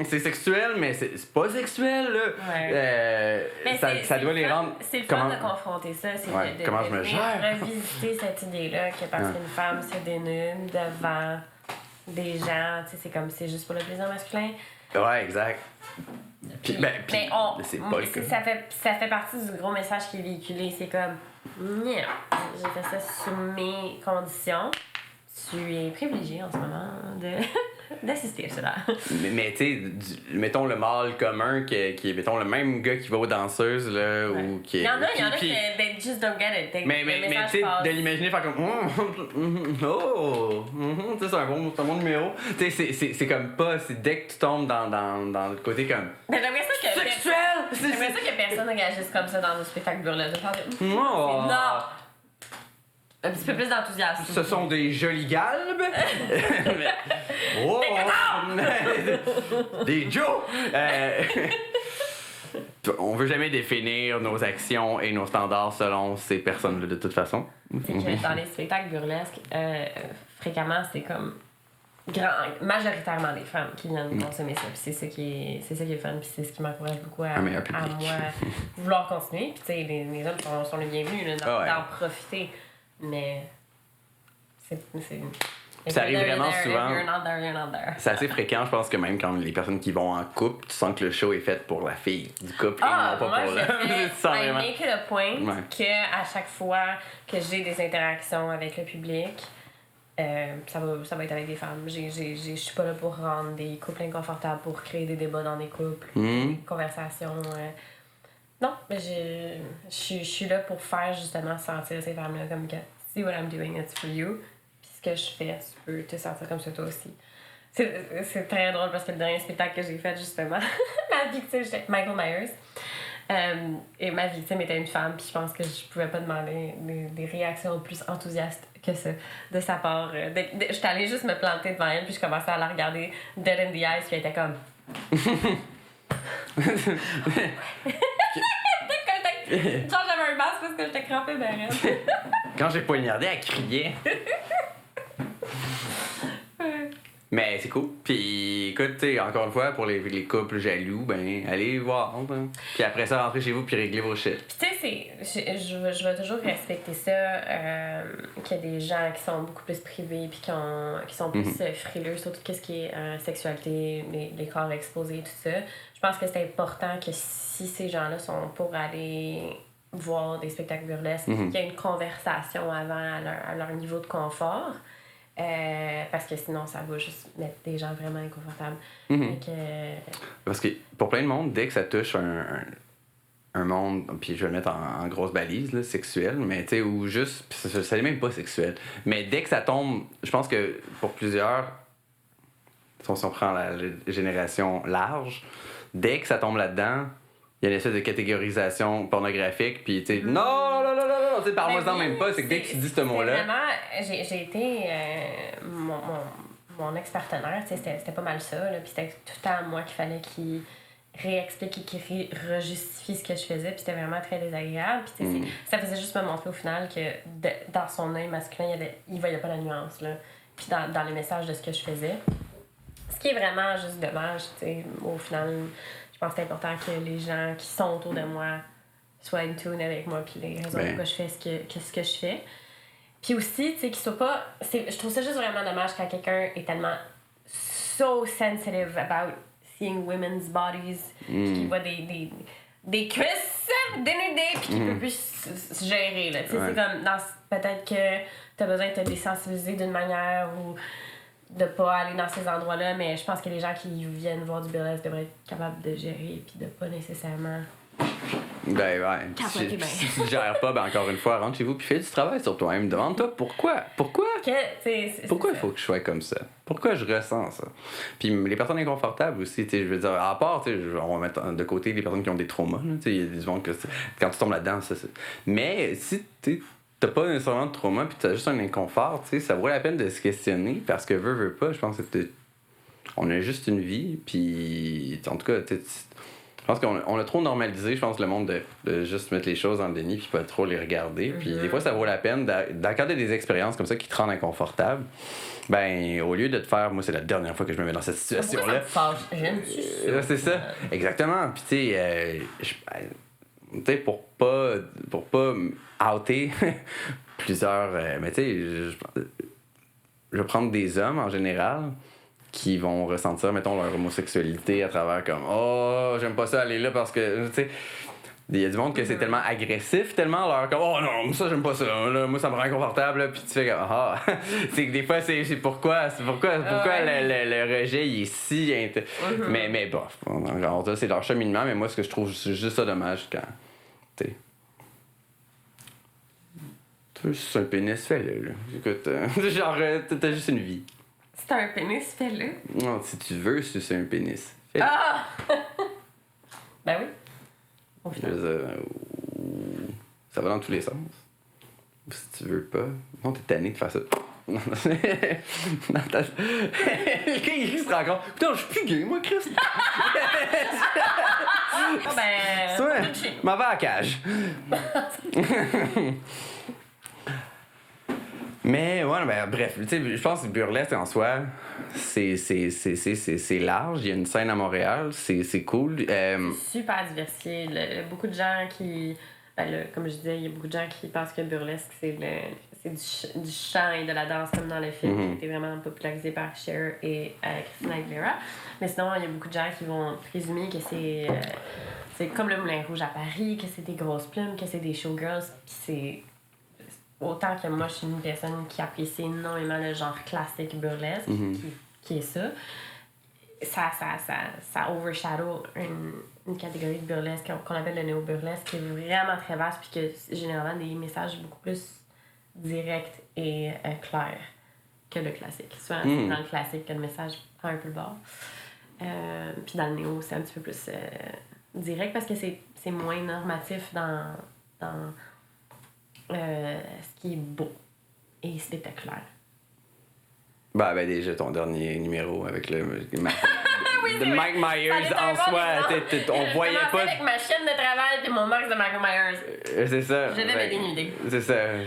c'est sexuel, mais c'est pas sexuel, là. Ouais. Ça doit les rendre. C'est le fun de confronter ça, c'est de comment je me gère? revisiter cette idée-là que parce qu'une femme se dénude devant des gens, tu sais, c'est comme c'est juste pour le plaisir masculin. Ouais, exact. Puis, c'est pas le cas. Ça fait partie du gros message qui est véhiculé. C'est comme, j'ai fait ça sous mes conditions. Tu es privilégié en ce moment d'assister à cela. Mais tu sais, mettons le mâle commun qui est, mettons, le même gars qui va aux danseuses, là, ou qui est... Il y en a qui they just don't get it. Mais tu sais, de l'imaginer faire comme... tu sais, c'est un bon numéro. Tu sais, c'est comme pas... C'est dès que tu tombes dans le côté comme... Mais j'aimerais ça que... Sexuel! J'aimerais ça que personne réagisse comme ça dans un spectacle burlesque. Non! Un petit peu plus d'enthousiasme. Ce sont des jolis galbes. Oh! Des Joe! On veut jamais définir nos actions et nos standards selon ces personnes-là de toute façon. C'est que dans les spectacles burlesques, fréquemment, c'est comme majoritairement des femmes qui viennent consommer ça. Puis c'est ça qui est fun, puis c'est ce qui m'encourage beaucoup à moi vouloir continuer. Puis tu sais, les hommes sont les bienvenus là, d'en profiter. Mais ça arrive vraiment souvent. C'est assez fréquent, je pense que même quand les personnes qui vont en couple, tu sens que le show est fait pour la fille du couple et non pas pour l'homme. I make it a point que à chaque fois que j'ai des interactions avec le public, ça va être avec des femmes. Je suis pas là pour rendre des couples inconfortables, pour créer des débats dans des couples, des conversations. Non, mais je suis là pour faire justement sentir ces femmes-là comme que see what I'm doing, it's for you. Puis ce que je fais, tu peux te sentir comme ça toi aussi. C'est très drôle parce que le dernier spectacle que j'ai fait, justement, ma victime, j'étais Michael Myers. Et ma victime était une femme, puis je pense que je pouvais pas demander des réactions plus enthousiastes que ça de sa part. J'étais allée juste me planter devant elle, puis je commençais à la regarder dead in the eyes, puis elle était comme. Genre, j'avais un masque parce que j'étais crampée derrière. Quand j'ai poignardé, elle criait. Mais c'est cool. Puis écoute, tu sais, encore une fois, pour les couples jaloux, ben, allez voir. Hein. Puis après ça, rentrez chez vous puis réglez vos shit. Puis tu sais, je vais toujours respecter ça, qu'il y a des gens qui sont beaucoup plus privés puis qui sont plus frileux sur tout ce qui est sexualité, les corps exposés et tout ça. Je pense que c'est important que si ces gens-là sont pour aller voir des spectacles burlesques, qu'il y ait une conversation avant à leur niveau de confort. Parce que sinon, ça va juste mettre des gens vraiment inconfortables. Parce que pour plein de monde, dès que ça touche un monde, puis je vais le mettre en grosse balise, là, sexuelle, mais tu sais, ou juste, ça n'est même pas sexuel, mais dès que ça tombe, je pense que pour plusieurs, si on prend la génération large, dès que ça tombe là-dedans, il y a une espèce de catégorisation pornographique, puis tu sais, non, tu sais, parle-moi-en même pas, c'est que dès que tu dis ce mot-là. Vraiment, j'ai été. Mon ex-partenaire, tu sais, c'était pas mal ça, là, puis c'était tout le temps moi qu'il fallait qu'il réexplique et qu'il rejustifie ce que je faisais, puis c'était vraiment très désagréable, puis tu sais, ça faisait juste me montrer au final que dans son œil masculin, il voyait pas la nuance, là, puis dans les messages de ce que je faisais. Ce qui est vraiment juste dommage, tu sais, au final, je pense que c'est important que les gens qui sont autour de moi soient in tune avec moi, puis les raisons pourquoi je fais ce que je fais. Puis aussi, tu sais, qu'ils soient pas... je trouve ça juste vraiment dommage quand quelqu'un est tellement so sensitive about seeing women's bodies, puis qu'il voit des cuisses dénudées, puis qu'il peut plus se gérer, là. Tu sais, c'est comme... peut-être que t'as besoin de te désensibiliser d'une manière ou de pas aller dans ces endroits-là, mais je pense que les gens qui viennent voir du burlesque devraient être capables de gérer, puis de pas nécessairement... Ben ouais. Si tu ne gères pas, ben encore une fois, rentre chez vous puis fais du travail sur toi-même. Demande-toi pourquoi il faut que je sois comme ça? Pourquoi je ressens ça? Puis les personnes inconfortables aussi, je veux dire, à part, on va mettre de côté les personnes qui ont des traumas. Il y a des gens que quand tu tombes là-dedans, ça. Mais si t'as pas nécessairement de trauma puis t'as juste un inconfort, ça vaut la peine de se questionner parce que veux pas, je pense que on a juste une vie, puis en tout cas, je pense qu'on a trop normalisé, je pense, le monde de juste mettre les choses en déni puis pas trop les regarder. Puis des fois, ça vaut la peine d'accorder des expériences comme ça qui te rendent inconfortable. Ben, au lieu de te faire... Moi, c'est la dernière fois que je me mets dans cette situation-là. C'est ça, exactement. Puis tu sais, pour pas outer plusieurs... mais tu sais, je vais prendre des hommes en général qui vont ressentir, mettons, leur homosexualité à travers comme « Oh, j'aime pas ça aller là parce que... » Tu sais, il y a du monde que c'est tellement agressif, tellement leur comme « Oh non, ça, j'aime pas ça. Là, moi, ça me rend inconfortable. » Puis tu fais comme « Ah! » C'est que des fois, c'est pourquoi le rejet, il est si... Mais bon, c'est leur cheminement, mais moi, ce que je trouve juste ça dommage quand... Tu sais... C'est un pénis, fais-le, là. Écoute, genre, t'as juste une vie. C'est un pénis, fais-le. Non, si tu veux, c'est un pénis. Fais-le. Ah! Ben oui. Au final. Ça va dans tous les sens. Si tu veux pas. Non, t'es tanné de faire ça. Non, le gars, il se rend compte. Putain, je suis plus gay, moi, Chris. M'en va à la cage. Mais ouais, ben bref, tu sais, je pense que burlesque en soi, c'est large. Il y a une scène à Montréal, c'est cool. C'est super diversifié. Beaucoup de gens qui... comme je disais, il y a beaucoup de gens qui pensent que burlesque, c'est du chant et de la danse comme dans le film, qui a été vraiment popularisé par Cher et Christina Aguilera. Mais sinon, il y a beaucoup de gens qui vont présumer que c'est comme le Moulin Rouge à Paris, que c'est des grosses plumes, que c'est des showgirls, puis c'est... Autant que moi, je suis une personne qui apprécie énormément le genre classique burlesque, qui est ça. Ça overshadow une catégorie de burlesque qu'on appelle le néo-burlesque, qui est vraiment très vaste, puis que généralement des messages beaucoup plus directs et clairs que le classique. Souvent, c'est dans le classique que le message prend un peu le bord. Puis dans le néo, c'est un petit peu plus direct, parce que c'est moins normatif dans ce qui est beau et spectaculaire. Ben déjà, ton dernier numéro avec le Mike Myers en soi, on voyait pas... avec ma chaîne de travail et mon max de Mike Myers. C'est ça. Je devais dénuder. C'est ça.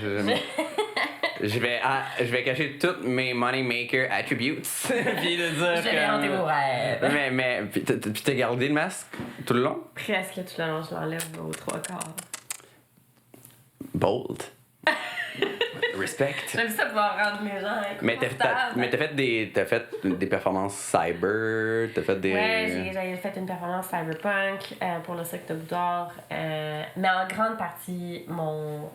Je vais cacher toutes mes money maker attributes. Puis de dire je vais hanter vos rêves. Mais puis t'as gardé le masque tout le long? Presque tout le long, je l'enlève aux 3/4. Bold. Respect. J'aime ça pouvoir rendre les gens inconfortables. Mais t'as fait des performances cyber, t'as fait des... Ouais, j'ai fait une performance cyberpunk pour le Cirque de Boudoir. Mais en grande partie, mon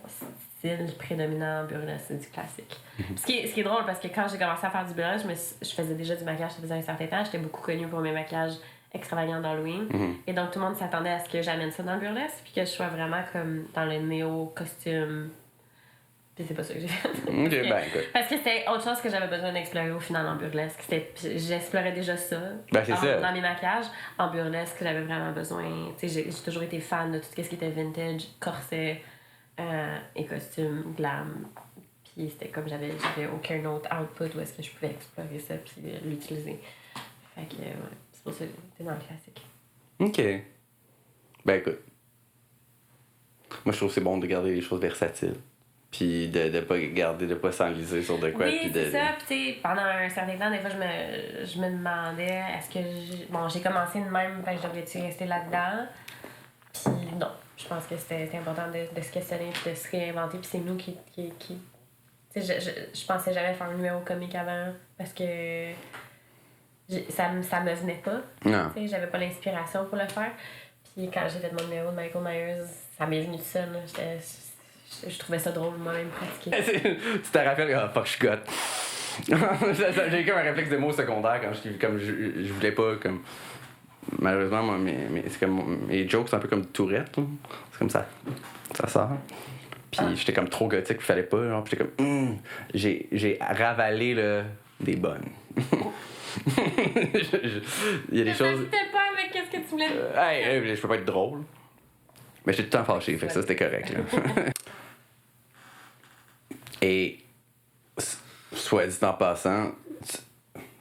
style prédominant burlesque, c'est du classique. Ce qui est drôle, parce que quand j'ai commencé à faire du burlesque, je faisais déjà du maquillage, ça faisait un certain temps. J'étais beaucoup connue pour mes maquillages extravagants d'Halloween. Et donc, tout le monde s'attendait à ce que j'amène ça dans le burlesque, puis que je sois vraiment comme dans le néo-costume Puis c'est pas ça que j'ai fait. Ok, ben écoute. Parce que c'était autre chose que j'avais besoin d'explorer au final en burlesque. J'explorais déjà ça. Ben c'est ça. Dans mes maquillages. En burlesque, j'avais vraiment besoin. Tu sais, j'ai toujours été fan de tout ce qui était vintage, corset et costumes, glam. Puis c'était comme j'avais aucun autre output où est-ce que je pouvais explorer ça puis l'utiliser. Fait que, ouais, c'est pour ça que j'étais dans le classique. Ok. Ben écoute. Moi, je trouve que c'est bon de garder les choses versatiles. Puis de pas s'enliser sur de quoi. Oui, puis c'est ça. Puis tu sais, pendant un certain temps, des fois, je me demandais, est-ce que j'ai commencé de même, fait que je devrais-tu rester là-dedans? Puis non, je pense que c'était important de se questionner puis de se réinventer. Puis c'est nous qui tu sais, je pensais jamais faire un numéro comique avant parce que ça me venait pas. Non. Tu sais, j'avais pas l'inspiration pour le faire. Puis quand j'ai fait mon numéro de Michael Myers, ça m'est venu de ça. Là. Je trouvais ça drôle moi-même pratiquer. Tu te rappelles, oh fuck, je gotte. J'ai comme un réflexe de mots secondaire quand je voulais pas comme. Malheureusement, moi, c'est comme mes jokes, c'est un peu comme Tourette. Là. C'est comme ça. Ça sort. Puis j'étais comme trop gothique, il fallait pas. Genre, puis j'étais comme. J'ai ravalé là, des bonnes. Il y a des choses. C'était pas avec qu'est-ce que tu voulais dire. Hey, je peux pas être drôle. Mais j'étais tout le temps fâché, fait que ça c'était correct. Là. Et soit dit en passant,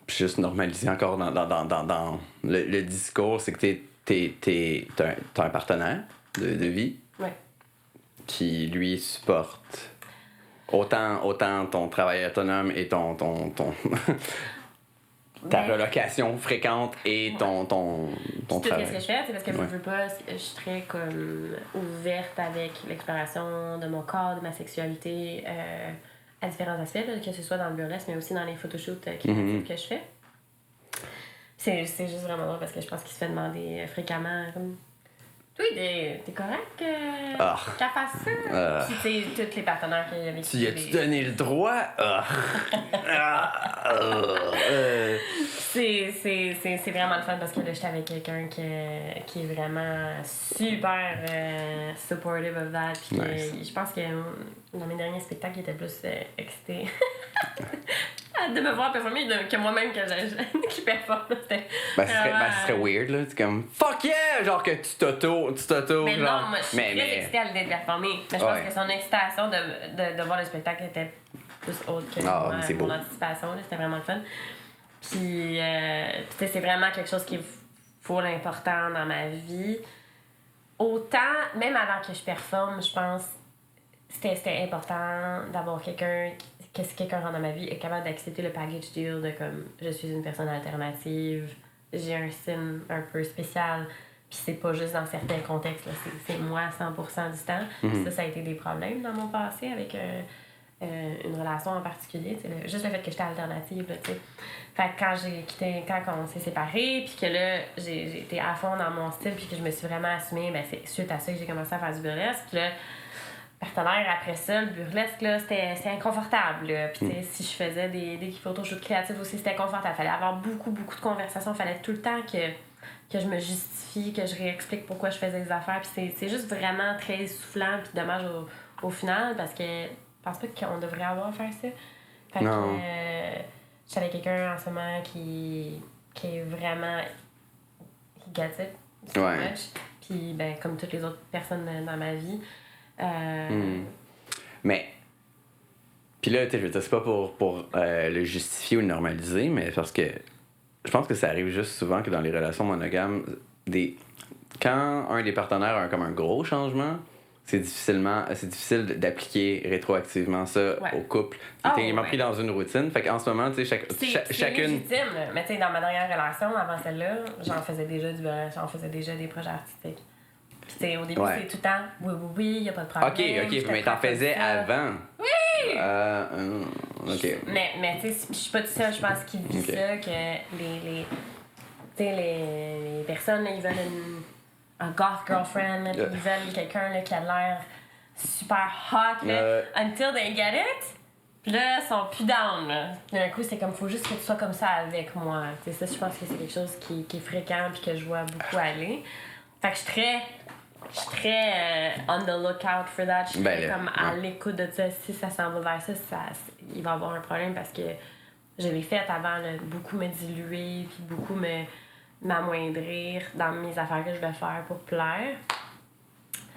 juste normaliser encore dans le discours, c'est que t'as un partenaire de vie qui lui supporte autant ton travail autonome et ton ta relocation fréquente et ton travail. Qu'est-ce que je fais? C'est parce que je veux pas, je suis très comme ouverte avec l'exploration de mon corps, de ma sexualité à différents aspects, là, que ce soit dans le burlesque, mais aussi dans les photoshoots créatifs que je fais. C'est juste vraiment drôle parce que je pense qu'il se fait demander fréquemment comme toi, t'es correct qu'elle fasse ça? Puis tu sais, tous les partenaires qu'il y avait. Tu as-tu donné le droit? C'est vraiment le fun parce que là, j'étais avec quelqu'un qui est vraiment super supportive of that. Puis nice. Je pense que dans mes derniers spectacles, il était plus excité de me voir performer que moi-même qui performe. Ce serait weird, là. C'est comme fuck yeah! Genre que tu t'auto. Mais genre, non, moi, je suis très excitée à l'idée de performer. Mais je pense que son excitation de voir le spectacle était plus haute que mon anticipation. C'était vraiment le fun. Puis, c'est vraiment quelque chose qui est full important dans ma vie. Autant, même avant que je performe, je pense c'était important d'avoir quelqu'un que si quelqu'un rentre dans ma vie est capable d'accepter le package deal de comme je suis une personne alternative, j'ai un style un peu spécial, puis c'est pas juste dans certains contextes, là, c'est moi 100% du temps. Mm-hmm. Ça a été des problèmes dans mon passé avec une relation en particulier, juste le fait que j'étais alternative, là, tu sais. Fait que quand on s'est séparés, puis que là, j'ai été à fond dans mon style, puis que je me suis vraiment assumée, ben c'est suite à ça que j'ai commencé à faire du burlesque, puis là, partenaire après ça, le burlesque, là, c'était inconfortable, là. Puis si je faisais des photoshoots créatifs aussi, c'était inconfortable. Fallait avoir beaucoup de conversations, fallait tout le temps que je me justifie, que je réexplique pourquoi je faisais des affaires, puis c'est juste vraiment très essoufflant, puis dommage au final, parce que je pense pas qu'on devrait avoir à faire ça. Fait non. Que je suis avec quelqu'un en ce moment qui est vraiment qui gets it so much. Puis ben comme toutes les autres personnes dans ma vie. Mais puis là, tu sais, je veux dire, c'est pas pour le justifier ou le normaliser, mais parce que je pense que ça arrive juste souvent que dans les relations monogames, quand un des partenaires a comme un gros changement, c'est difficile d'appliquer rétroactivement ça au couple. T'es tellement pris dans une routine. Fait qu'en ce moment, tu sais, chacune. C'est légitime, mais tu sais, dans ma dernière relation, avant celle-là, j'en faisais déjà des projets artistiques. Puis au début, c'est tout le temps oui, il n'y a pas de problème. OK, mais t'en faisais avant. Oui! OK. Mais tu sais, je suis pas toute seule, je pense qu'ils vivent ça, que les personnes, là, ils veulent un goth girlfriend, là, puis ils veulent quelqu'un là, qui a l'air super hot, là, until they get it. Puis là, ils sont plus down, là. D'un coup, c'est comme, faut juste que tu sois comme ça avec moi. Tu sais, ça, je pense que c'est quelque chose qui est fréquent puis que je vois beaucoup aller. Fait que je suis très Je suis très on the lookout for that. Je suis très comme à ouais. l'écoute de ça. Si ça s'en va vers ça, il va y avoir un problème parce que je l'ai fait avant, là, beaucoup me diluer, puis beaucoup m'amoindrir dans mes affaires que je vais faire pour plaire.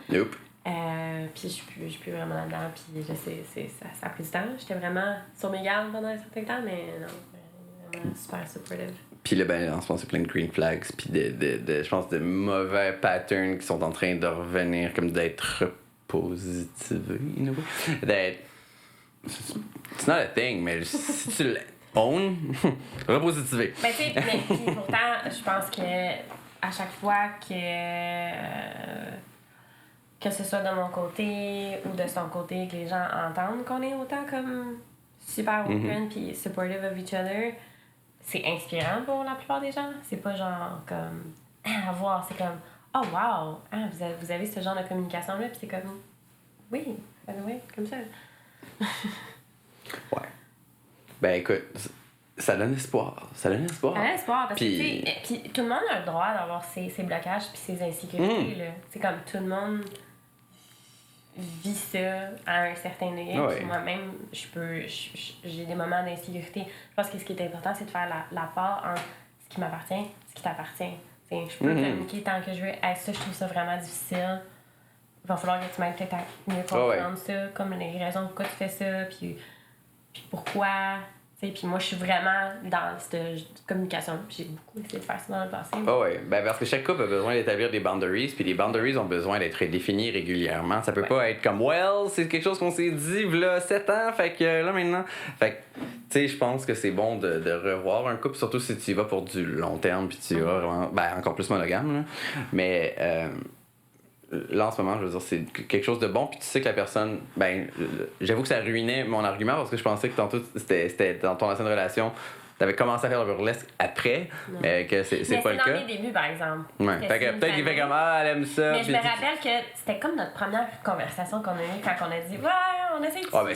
Nope. Puis je suis plus vraiment là-dedans, puis je sais, ça a pris du temps. J'étais vraiment sur mes gardes pendant un certain temps, mais non, vraiment super supportive. Puis là, ben, en ce moment, c'est plein de green flags, puis je pense, de mauvais patterns qui sont en train de revenir, comme d'être repositivés, in a way. D'être... It's not a thing, mais si tu l'own, repositiver. Ben, tu sais, mais puis pourtant, je pense que à chaque fois que ce soit de mon côté ou de son côté, que les gens entendent qu'on est autant comme super open puis supportive of each other, c'est inspirant pour la plupart des gens. C'est pas genre comme à voir, c'est comme oh wow, hein, vous avez ce genre de communication là, puis c'est comme oui, comme ça. Ouais. Ben écoute, ça donne espoir. Ça donne espoir. Ça donne espoir parce que puis tout le monde a le droit d'avoir ses blocages puis ses insécurités là. C'est comme tout le monde vit ça à un certain degré. Ouais. Puis moi-même, j'ai des moments d'insécurité. Je pense que ce qui est important, c'est de faire la part entre ce qui m'appartient, ce qui t'appartient. T'sais, je peux communiquer tant que je veux. Hey, ça, je trouve ça vraiment difficile. Il va falloir que tu m'aides peut-être à mieux comprendre ça, comme les raisons pourquoi tu fais ça, puis pourquoi. Puis moi, je suis vraiment dans cette communication. J'ai beaucoup essayé de faire ça dans le passé. Oh oui, ben parce que chaque couple a besoin d'établir des boundaries, puis les boundaries ont besoin d'être définies régulièrement. Ça peut pas être comme, well, c'est quelque chose qu'on s'est dit, là, 7 ans, fait que là, maintenant. Fait que, tu sais, je pense que c'est bon de revoir un couple, surtout si tu y vas pour du long terme, puis tu y vas vraiment, ben, encore plus monogame, là. Mais, là, en ce moment, je veux dire, c'est quelque chose de bon, puis tu sais que la personne... Ben, j'avoue que ça ruinait mon argument, parce que je pensais que tantôt, c'était dans ton ancienne relation, t'avais commencé à faire le burlesque après, mais que c'est pas le cas. Mais c'est dans mes débuts, par exemple. Ouais, fait que peut-être qu'il fait comme « Ah, elle aime ça ». Mais je me rappelle que c'était comme notre première conversation qu'on a eue quand on a dit « Ouais, on essaie de... » Ah, mais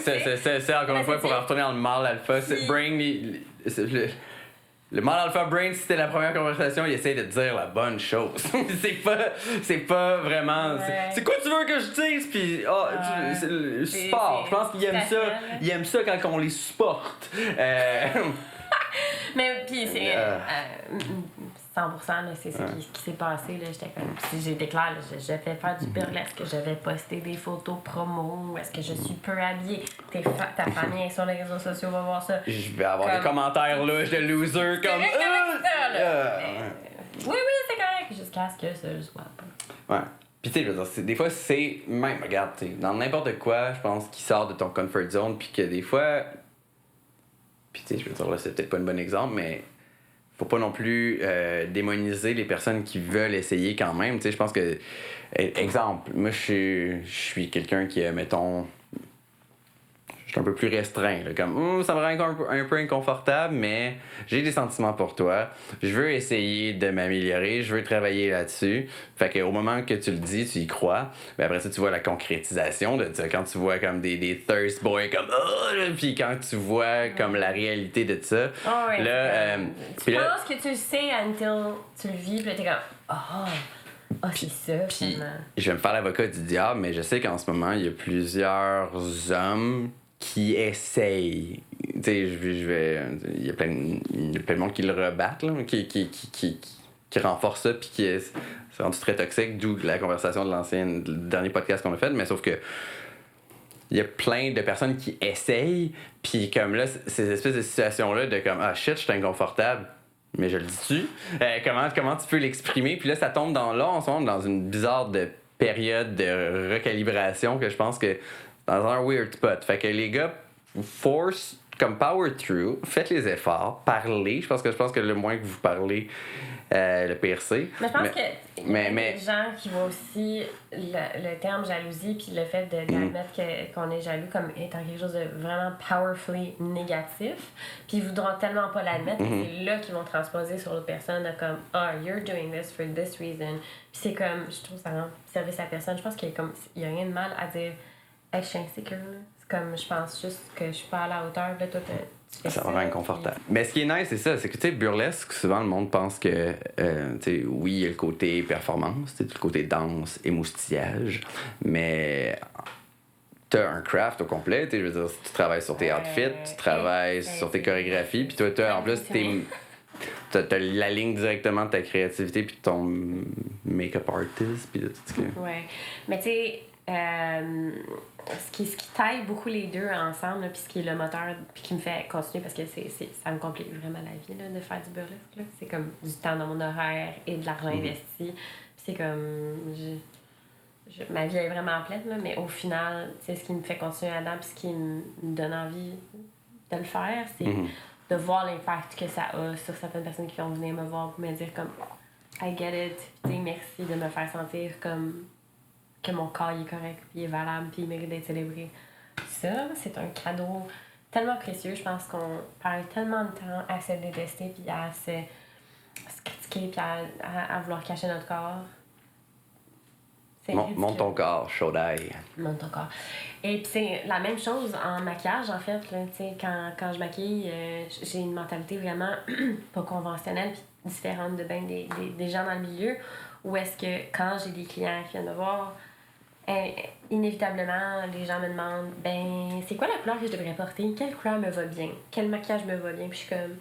c'est encore une fois, pour en retourner dans le mâle alpha, brain... Le mâle alpha brain, si c'était la première conversation, il essaie de dire la bonne chose. c'est pas vraiment. Ouais. C'est quoi tu veux que je dise? Puis, c'est le support. Je pense qu'il aime ça. Il aime ça quand on les supporte. Mais puis c'est 100%, là, c'est ce qui s'est passé. Là, j'étais comme, si j'étais claire, là, je vais faire du burlesque, je vais poster des photos promo, est-ce que je suis peu habillée? Ta famille sur les réseaux sociaux va voir ça. Je vais avoir des commentaires là, de loser comme. Oui, c'est correct, jusqu'à ce que ça le soit pas. Ouais. Puis tu sais, je veux dire, des fois, c'est même, regarde, tu sais, dans n'importe quoi, je pense, qui sort de ton comfort zone, puis que des fois. Puis tu sais, je veux dire, là, c'est peut-être pas un bon exemple, mais faut pas non plus démoniser les personnes qui veulent essayer quand même. Tu sais, je pense que, exemple, moi, je suis quelqu'un qui, mettons, je suis un peu plus restreint, là, comme ça me rend un peu inconfortable, mais j'ai des sentiments pour toi. Je veux essayer de m'améliorer, je veux travailler là-dessus. Fait qu'au moment que tu le dis, tu y crois. Mais après ça, tu vois la concrétisation de ça. Quand tu vois comme des thirst boys comme puis quand tu vois comme la réalité de ça. Oh, ouais, là, tu penses que tu le sais until tu le vis, puis là, t'es comme c'est ça. Puis je vais me faire l'avocat du diable, mais je sais qu'en ce moment, il y a plusieurs hommes qui essayent. Tu sais, il y a plein de monde qui le rebattent, là, qui renforce ça, puis c'est rendu très toxique, d'où la conversation de le dernier podcast qu'on a fait, mais sauf que il y a plein de personnes qui essayent, puis comme là, ces espèces de situations-là de comme « Ah shit, je suis inconfortable », mais je le dis-tu? Comment tu peux l'exprimer? Puis là, ça tombe on se tombe dans une bizarre période de recalibration que je pense que dans un weird spot. Fait que les gars, force, comme power through, faites les efforts, parlez. Je pense que le moins que vous parlez, le pire c'est. Mais je pense qu'il y a des gens qui voient aussi le terme jalousie puis le fait d'admettre qu'on est jaloux comme étant quelque chose de vraiment powerfully négatif. Puis ils voudront tellement pas l'admettre que c'est là qu'ils vont transposer sur l'autre personne de comme you're doing this for this reason. Puis c'est comme, je trouve ça rend service à personne. Je pense qu'il y a rien de mal à dire je suis insécure. Là. C'est comme, je pense juste que je suis pas à la hauteur. Là, toi, tu fais ça ça. me rend inconfortable. Mais ce qui est nice, c'est ça, c'est que, tu sais, burlesque, souvent, le monde pense que, tu sais, oui, il y a le côté performance, tu sais, le côté danse, émoustillage, mais t'as un craft au complet, tu sais, je veux dire, tu travailles sur tes outfits, tu travailles sur tes chorégraphies, puis toi, en plus, t'as la ligne directement de ta créativité puis de ton make-up artist puis de tout ce que... Ouais. Mais tu sais, ce qui taille beaucoup les deux ensemble, là, puis ce qui est le moteur, puis qui me fait continuer, parce que ça me complique vraiment la vie là, de faire du burlesque. Là. C'est comme du temps dans mon horaire et de l'argent investi. Puis c'est comme... ma vie est vraiment pleine, là, mais au final, c'est ce qui me fait continuer là-dedans, puis ce qui me donne envie de le faire, c'est de voir l'impact que ça a sur certaines personnes qui vont venir me voir pour me dire comme I get it, puis merci de me faire sentir comme que mon corps il est correct, puis il est valable, puis il mérite d'être célébré. Ça, c'est un cadeau tellement précieux. Je pense qu'on perd tellement de temps à se détester, puis à se critiquer, puis à vouloir cacher notre corps. Monte ton corps, chaud d'ail. Monte ton corps. Et puis c'est la même chose en maquillage, en fait. Là, quand je maquille, j'ai une mentalité vraiment pas conventionnelle puis différente de bien des gens dans le milieu. Où est-ce que quand j'ai des clients qui viennent me voir, inévitablement, les gens me demandent ben c'est quoi la couleur que je devrais porter? Quelle couleur me va bien? Quel maquillage me va bien? Puis je suis comme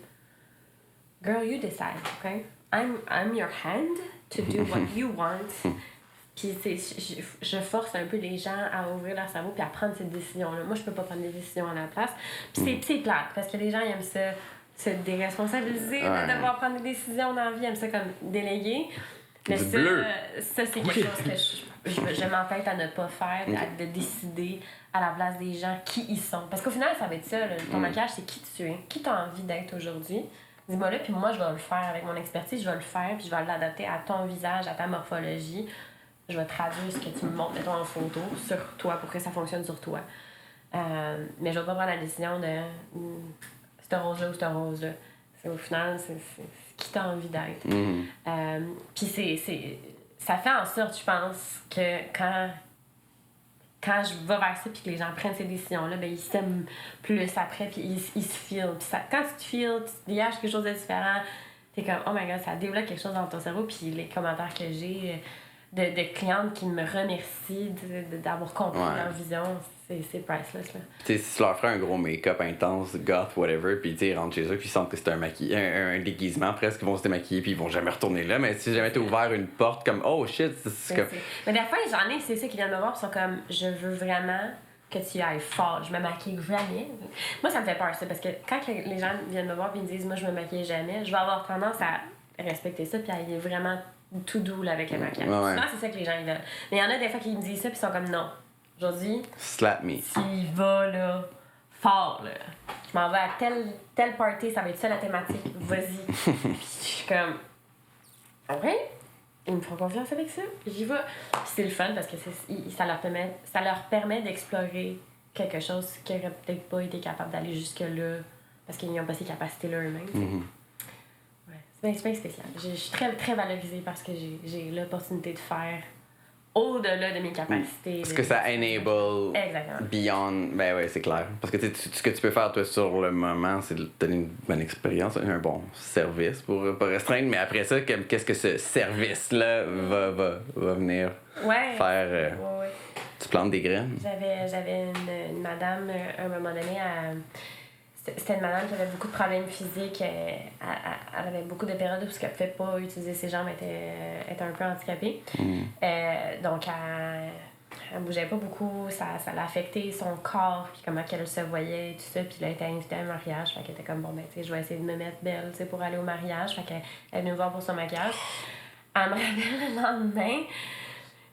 girl, you decide, OK? I'm your hand to do what you want. Puis je force un peu les gens à ouvrir leur cerveau puis à prendre cette décision-là. Moi, je peux pas prendre des décisions à la place. Puis c'est plate, parce que les gens ils aiment ça, se déresponsabiliser, de devoir prendre des décisions dans la vie, ils aiment ça comme déléguer. Mais ça c'est quelque chose que je m'entête à ne pas faire, de décider à la place des gens qui ils sont. Parce qu'au final, ça va être ça, là. Ton maquillage, c'est qui tu es, qui t'as envie d'être aujourd'hui. Dis-moi là, puis moi, je vais le faire avec mon expertise, je vais le faire, puis je vais l'adapter à ton visage, à ta morphologie. Je vais traduire ce que tu me montres, mettons, en photo sur toi pour que ça fonctionne sur toi. Mais je vais pas prendre la décision de ce rose-là ou ce rose-là. Au final, c'est qui t'as envie d'être. Puis ça fait en sorte, je pense, que quand je vais vers ça puis que les gens prennent ces décisions-là, ben ils s'aiment plus après puis ils se feel. Puis quand tu te feels, tu dégages quelque chose de différent, t'es comme « Oh my God », ça développe quelque chose dans ton cerveau. Puis les commentaires que j'ai... De clientes qui me remercient d'avoir compris leur vision, c'est priceless. Là. Si tu leur ferais un gros make-up intense, goth, whatever, puis ils rentrent chez eux, puis ils sentent que c'est un déguisement presque, ils vont se démaquiller, puis ils vont jamais retourner là. Mais si jamais t'as ouvert une porte comme oh shit, c'est comme. Mais des fois, j'en ai, c'est ça qui viennent me voir, puis sont comme je veux vraiment que tu ailles fort. Je me maquille jamais. Moi, ça me fait peur, ça, parce que quand les gens viennent me voir et me disent moi, je me maquille jamais, je vais avoir tendance à respecter ça, puis à aller vraiment tout doux là, avec le maquillage. Souvent, c'est ça que les gens ils veulent. Mais il y en a des fois qui me disent ça puis ils sont comme non. Aujourd'hui, slap me. Tu vas là, fort là. Je m'en vais à telle party, ça va être ça la thématique. Vas-y. Puis je suis comme ouais, ils me font confiance avec ça. J'y vais. Puis c'est le fun parce que ça leur permet d'explorer quelque chose qu'ils n'auraient peut-être pas été capables d'aller jusque-là parce qu'ils n'ont pas ces capacités-là eux-mêmes. C'est bien spécial. Je suis très, très valorisée parce que j'ai l'opportunité de faire au-delà de mes capacités. Parce que ça enable beyond. Ben ouais, c'est clair. Parce que ce que tu peux faire toi sur le moment, c'est de donner une bonne expérience, un bon service pour pas restreindre. Mais après ça, qu'est-ce que ce service-là va venir faire? Tu plantes des graines? J'avais une madame, à un moment donné, c'était une madame qui avait beaucoup de problèmes physiques. Elle avait beaucoup de périodes où elle ne pouvait pas utiliser ses jambes, elle était un peu handicapée. Donc, elle ne bougeait pas beaucoup. Ça l'a affecté son corps, puis comment elle se voyait, et tout ça. Puis là, elle était invitée à un mariage. Fait qu'elle était comme, bon, ben, tu sais, je vais essayer de me mettre belle, tu sais, pour aller au mariage. Fait qu'elle est venue me voir pour son maquillage. Elle me rappelle le lendemain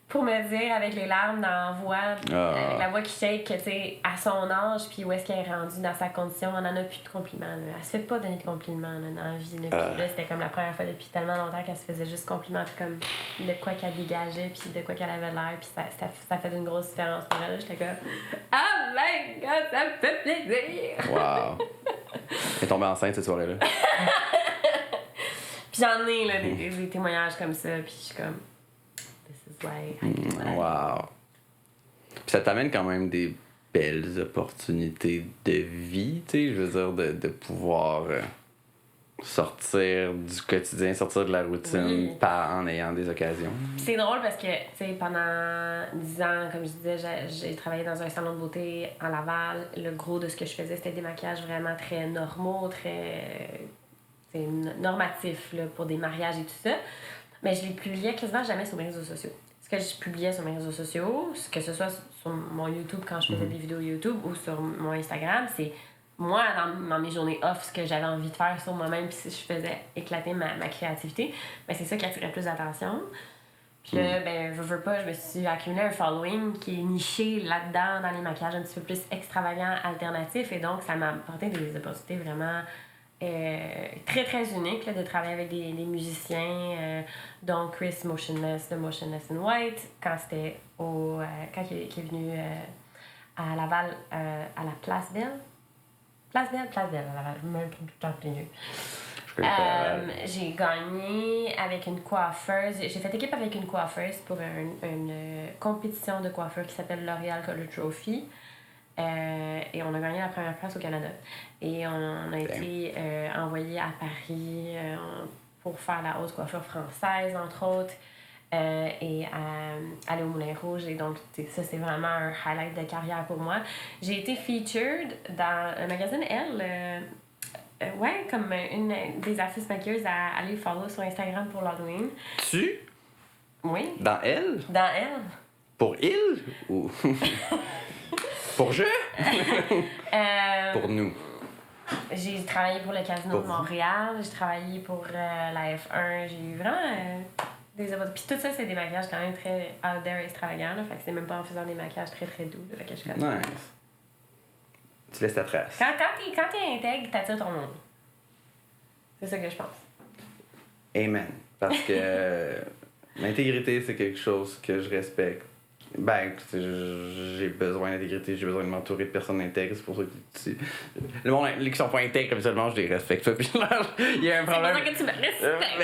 pour me dire, avec les larmes dans la voix, avec la voix qui shake, que, tu sais, à son âge, puis où est-ce qu'elle est rendue dans sa condition, on n'en a plus de compliments. Là. Elle se fait pas donner de compliments là, dans la vie. Là. Puis là, c'était comme la première fois depuis tellement longtemps qu'elle se faisait juste complimenter comme de quoi qu'elle dégageait, puis de quoi qu'elle avait l'air, puis ça fait une grosse différence pour elle. J'étais comme « Oh my God, ça me fait plaisir! » Wow! Elle est tombée enceinte cette soirée-là. Puis j'en ai là, des témoignages comme ça, puis je suis comme... Wow. Wow. Puis ça t'amène quand même des belles opportunités de vie, tu sais, je veux dire, de pouvoir sortir du quotidien, sortir de la routine en ayant des occasions. C'est drôle parce que, tu sais, pendant 10 ans, comme je disais, j'ai travaillé dans un salon de beauté à Laval. Le gros de ce que je faisais, c'était des maquillages vraiment très normaux, très normatifs là, pour des mariages et tout ça. Mais je les publiais quasiment jamais sur mes réseaux sociaux. Ce que je publiais sur mes réseaux sociaux, que ce soit sur mon YouTube quand je faisais des vidéos YouTube ou sur mon Instagram, c'est moi, dans mes journées off, ce que j'avais envie de faire sur moi-même, puis si je faisais éclater ma créativité, ben c'est ça qui attirait plus d'attention. Puis là, ben, veux pas, je me suis accumulé un following qui est niché là-dedans, dans les maquillages un petit peu plus extravagants, alternatifs, et donc ça m'a apporté des opportunités vraiment très très uniques, là, de travailler avec des musiciens, dont Chris Motionless de Motionless in White, quand c'était quand il est venu à Laval, à la Place Belle. Place Belle, à Laval. Je me trompe tout le temps les lieux. J'ai gagné avec une coiffeuse. J'ai fait équipe avec une coiffeuse pour une compétition de coiffure qui s'appelle L'Oréal Color Trophy. Et on a gagné la première place au Canada. Et on a été envoyé à Paris pour faire la haute coiffure française, entre autres. Et aller au Moulin Rouge. Et donc, ça, c'est vraiment un highlight de carrière pour moi. J'ai été featured dans le magazine Elle, comme une des artistes maquilleuses à aller follow sur Instagram pour l'Halloween. Tu? Oui. Dans Elle? Dans Elle. Pour il? Ou... pour je? Pour nous. J'ai travaillé pour le Casino de Montréal. J'ai travaillé pour la F1. J'ai eu vraiment... Puis tout ça, c'est des maquillages quand même très out there, extravagants. Là, fait que c'est même pas en faisant des maquillages très très doux là, que je connais. Nice. Tu laisses ta trace. Quand t'es intègre, t'attires ton monde. C'est ça que je pense. Amen. Parce que l'intégrité, c'est quelque chose que je respecte. Ben, j'ai besoin d'intégrité, j'ai besoin de m'entourer de personnes intègres, c'est pour ça que le monde qui sont pas intègres comme seulement, je les respecte pas. Puis il y a un problème. C'est pour ça que tu me respectes.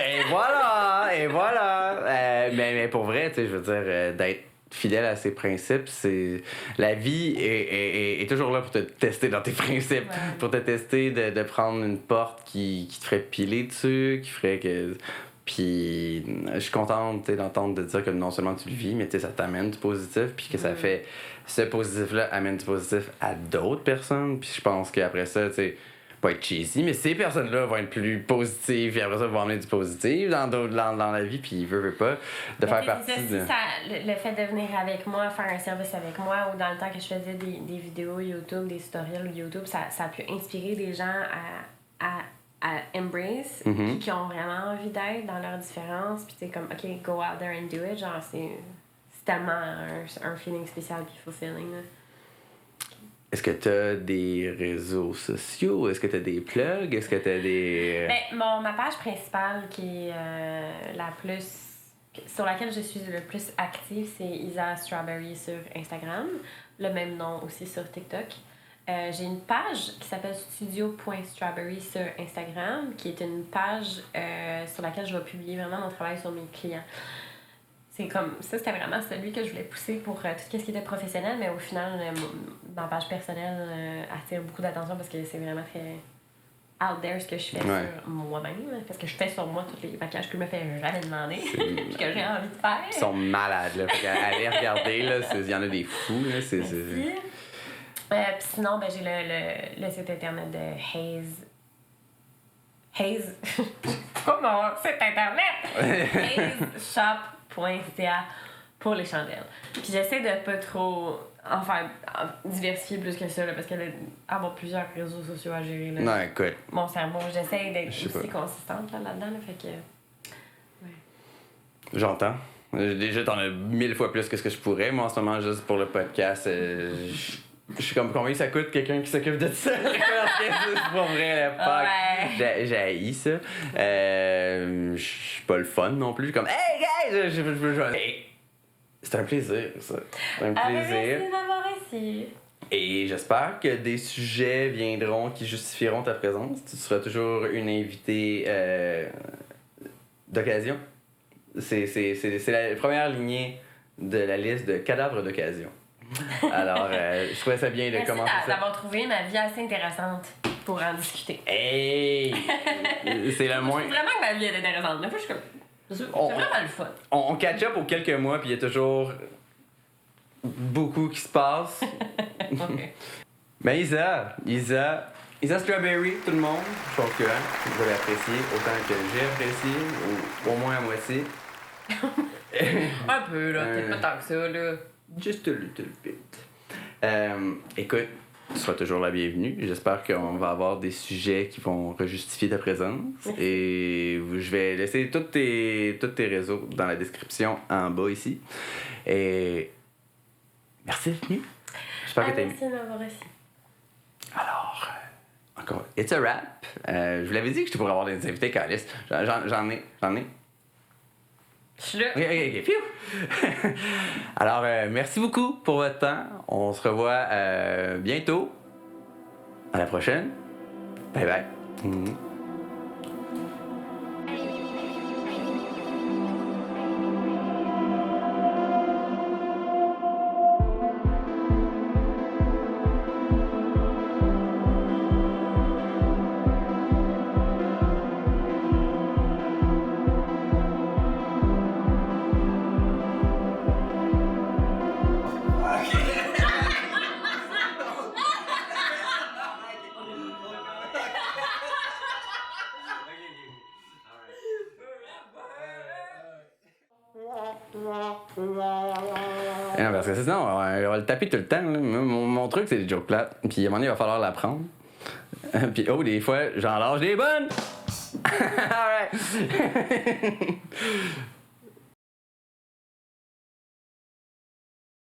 Et voilà. Mais pour vrai, tu sais, je veux dire, d'être fidèle à ses principes, c'est la vie est toujours là pour te tester dans tes principes, pour te tester de prendre une porte qui te ferait piler dessus, qui ferait que... Puis je suis contente d'entendre de dire que non seulement tu le vis, mais ça t'amène du positif, puis que ça fait... Ce positif-là amène du positif à d'autres personnes. Puis je pense qu'après ça, tu sais, pas être cheesy, mais ces personnes-là vont être plus positives, puis après ça, vont amener du positif dans la vie, puis ils veulent pas de faire partie de... Le fait de venir avec moi, faire un service avec moi, ou dans le temps que je faisais des vidéos YouTube, des tutoriels YouTube, ça a pu inspirer des gens à embrace, qui ont vraiment envie d'être dans leurs différences, puis c'est comme, OK, go out there and do it, genre, c'est tellement un feeling spécial puis fulfilling, là. Est-ce que t'as des réseaux sociaux? Est-ce que t'as des plugs? Est-ce que t'as des... Ma page principale qui est sur laquelle je suis le plus active, c'est Isa Strawberry sur Instagram, le même nom aussi sur TikTok. J'ai une page qui s'appelle studio.strawberry sur Instagram, qui est une page sur laquelle je vais publier vraiment mon travail sur mes clients. C'est comme ça, c'était vraiment celui que je voulais pousser pour tout ce qui était professionnel, mais au final, ma page personnelle attire beaucoup d'attention parce que c'est vraiment très out there ce que je fais sur moi-même, parce que je fais sur moi tous les maquillages que je me fais jamais demander, puis que j'ai envie de faire. Ils sont malades, là. Allez regarder, là, il y en a des fous, là. Puis sinon, j'ai le site internet de Haze. Comment? Site internet! HazeShop.ca pour les chandelles. Puis j'essaie de pas trop diversifier plus que ça, là, parce qu'il y a avoir plusieurs réseaux sociaux à gérer. Là. Non, écoute. Mon cerveau, j'essaie d'être aussi consistante là-dedans, là, fait que... Ouais. J'entends. Déjà, t'en as 1000 fois plus que ce que je pourrais. Moi, en ce moment, juste pour le podcast, je suis comme combien ça coûte quelqu'un qui s'occupe de ça? Parce que c'est pas vrai, j'ai haï ça. Je suis pas le fun non plus. Comme, hey, guys! Je veux hey. C'est un plaisir, ça. C'est un plaisir. Merci de m'avoir reçu. Et j'espère que des sujets viendront qui justifieront ta présence. Tu seras toujours une invitée d'occasion. C'est la première lignée de la liste de cadavres d'occasion. Alors, je trouvais ça bien de Merci commencer ça. d'avoir trouvé ma vie assez intéressante pour en discuter. Hey! C'est le moins... Je trouve vraiment que ma vie est intéressante. Des fois, je suis comme... C'est vraiment le fun. On catch up aux quelques mois, puis il y a toujours beaucoup qui se passe. Okay. Mais Isa Strawberry, tout le monde, je pense que vous allez apprécier autant que j'ai apprécié, ou au moins à moitié. Un peu, là. Peut-être pas tant que ça, là. Just a little bit. Écoute, tu seras toujours la bienvenue. J'espère qu'on va avoir des sujets qui vont rejustifier ta présence. Et je vais laisser tous tes réseaux dans la description en bas ici. Et merci d'être venu. J'espère que t'as aimé. Merci de m'avoir reçu. Alors, encore, it's a wrap. Je vous l'avais dit que je pourrais avoir des invités, Calice. J'en ai. Je suis là. Ok, phew. Alors, merci beaucoup pour votre temps. On se revoit bientôt. À la prochaine. Bye bye. Non, parce que sinon, on va le taper tout le temps. Là. Mon truc, c'est les jokes plates. Puis à un moment donné, il va falloir l'apprendre. Puis des fois, j'en lâche des bonnes! Alright!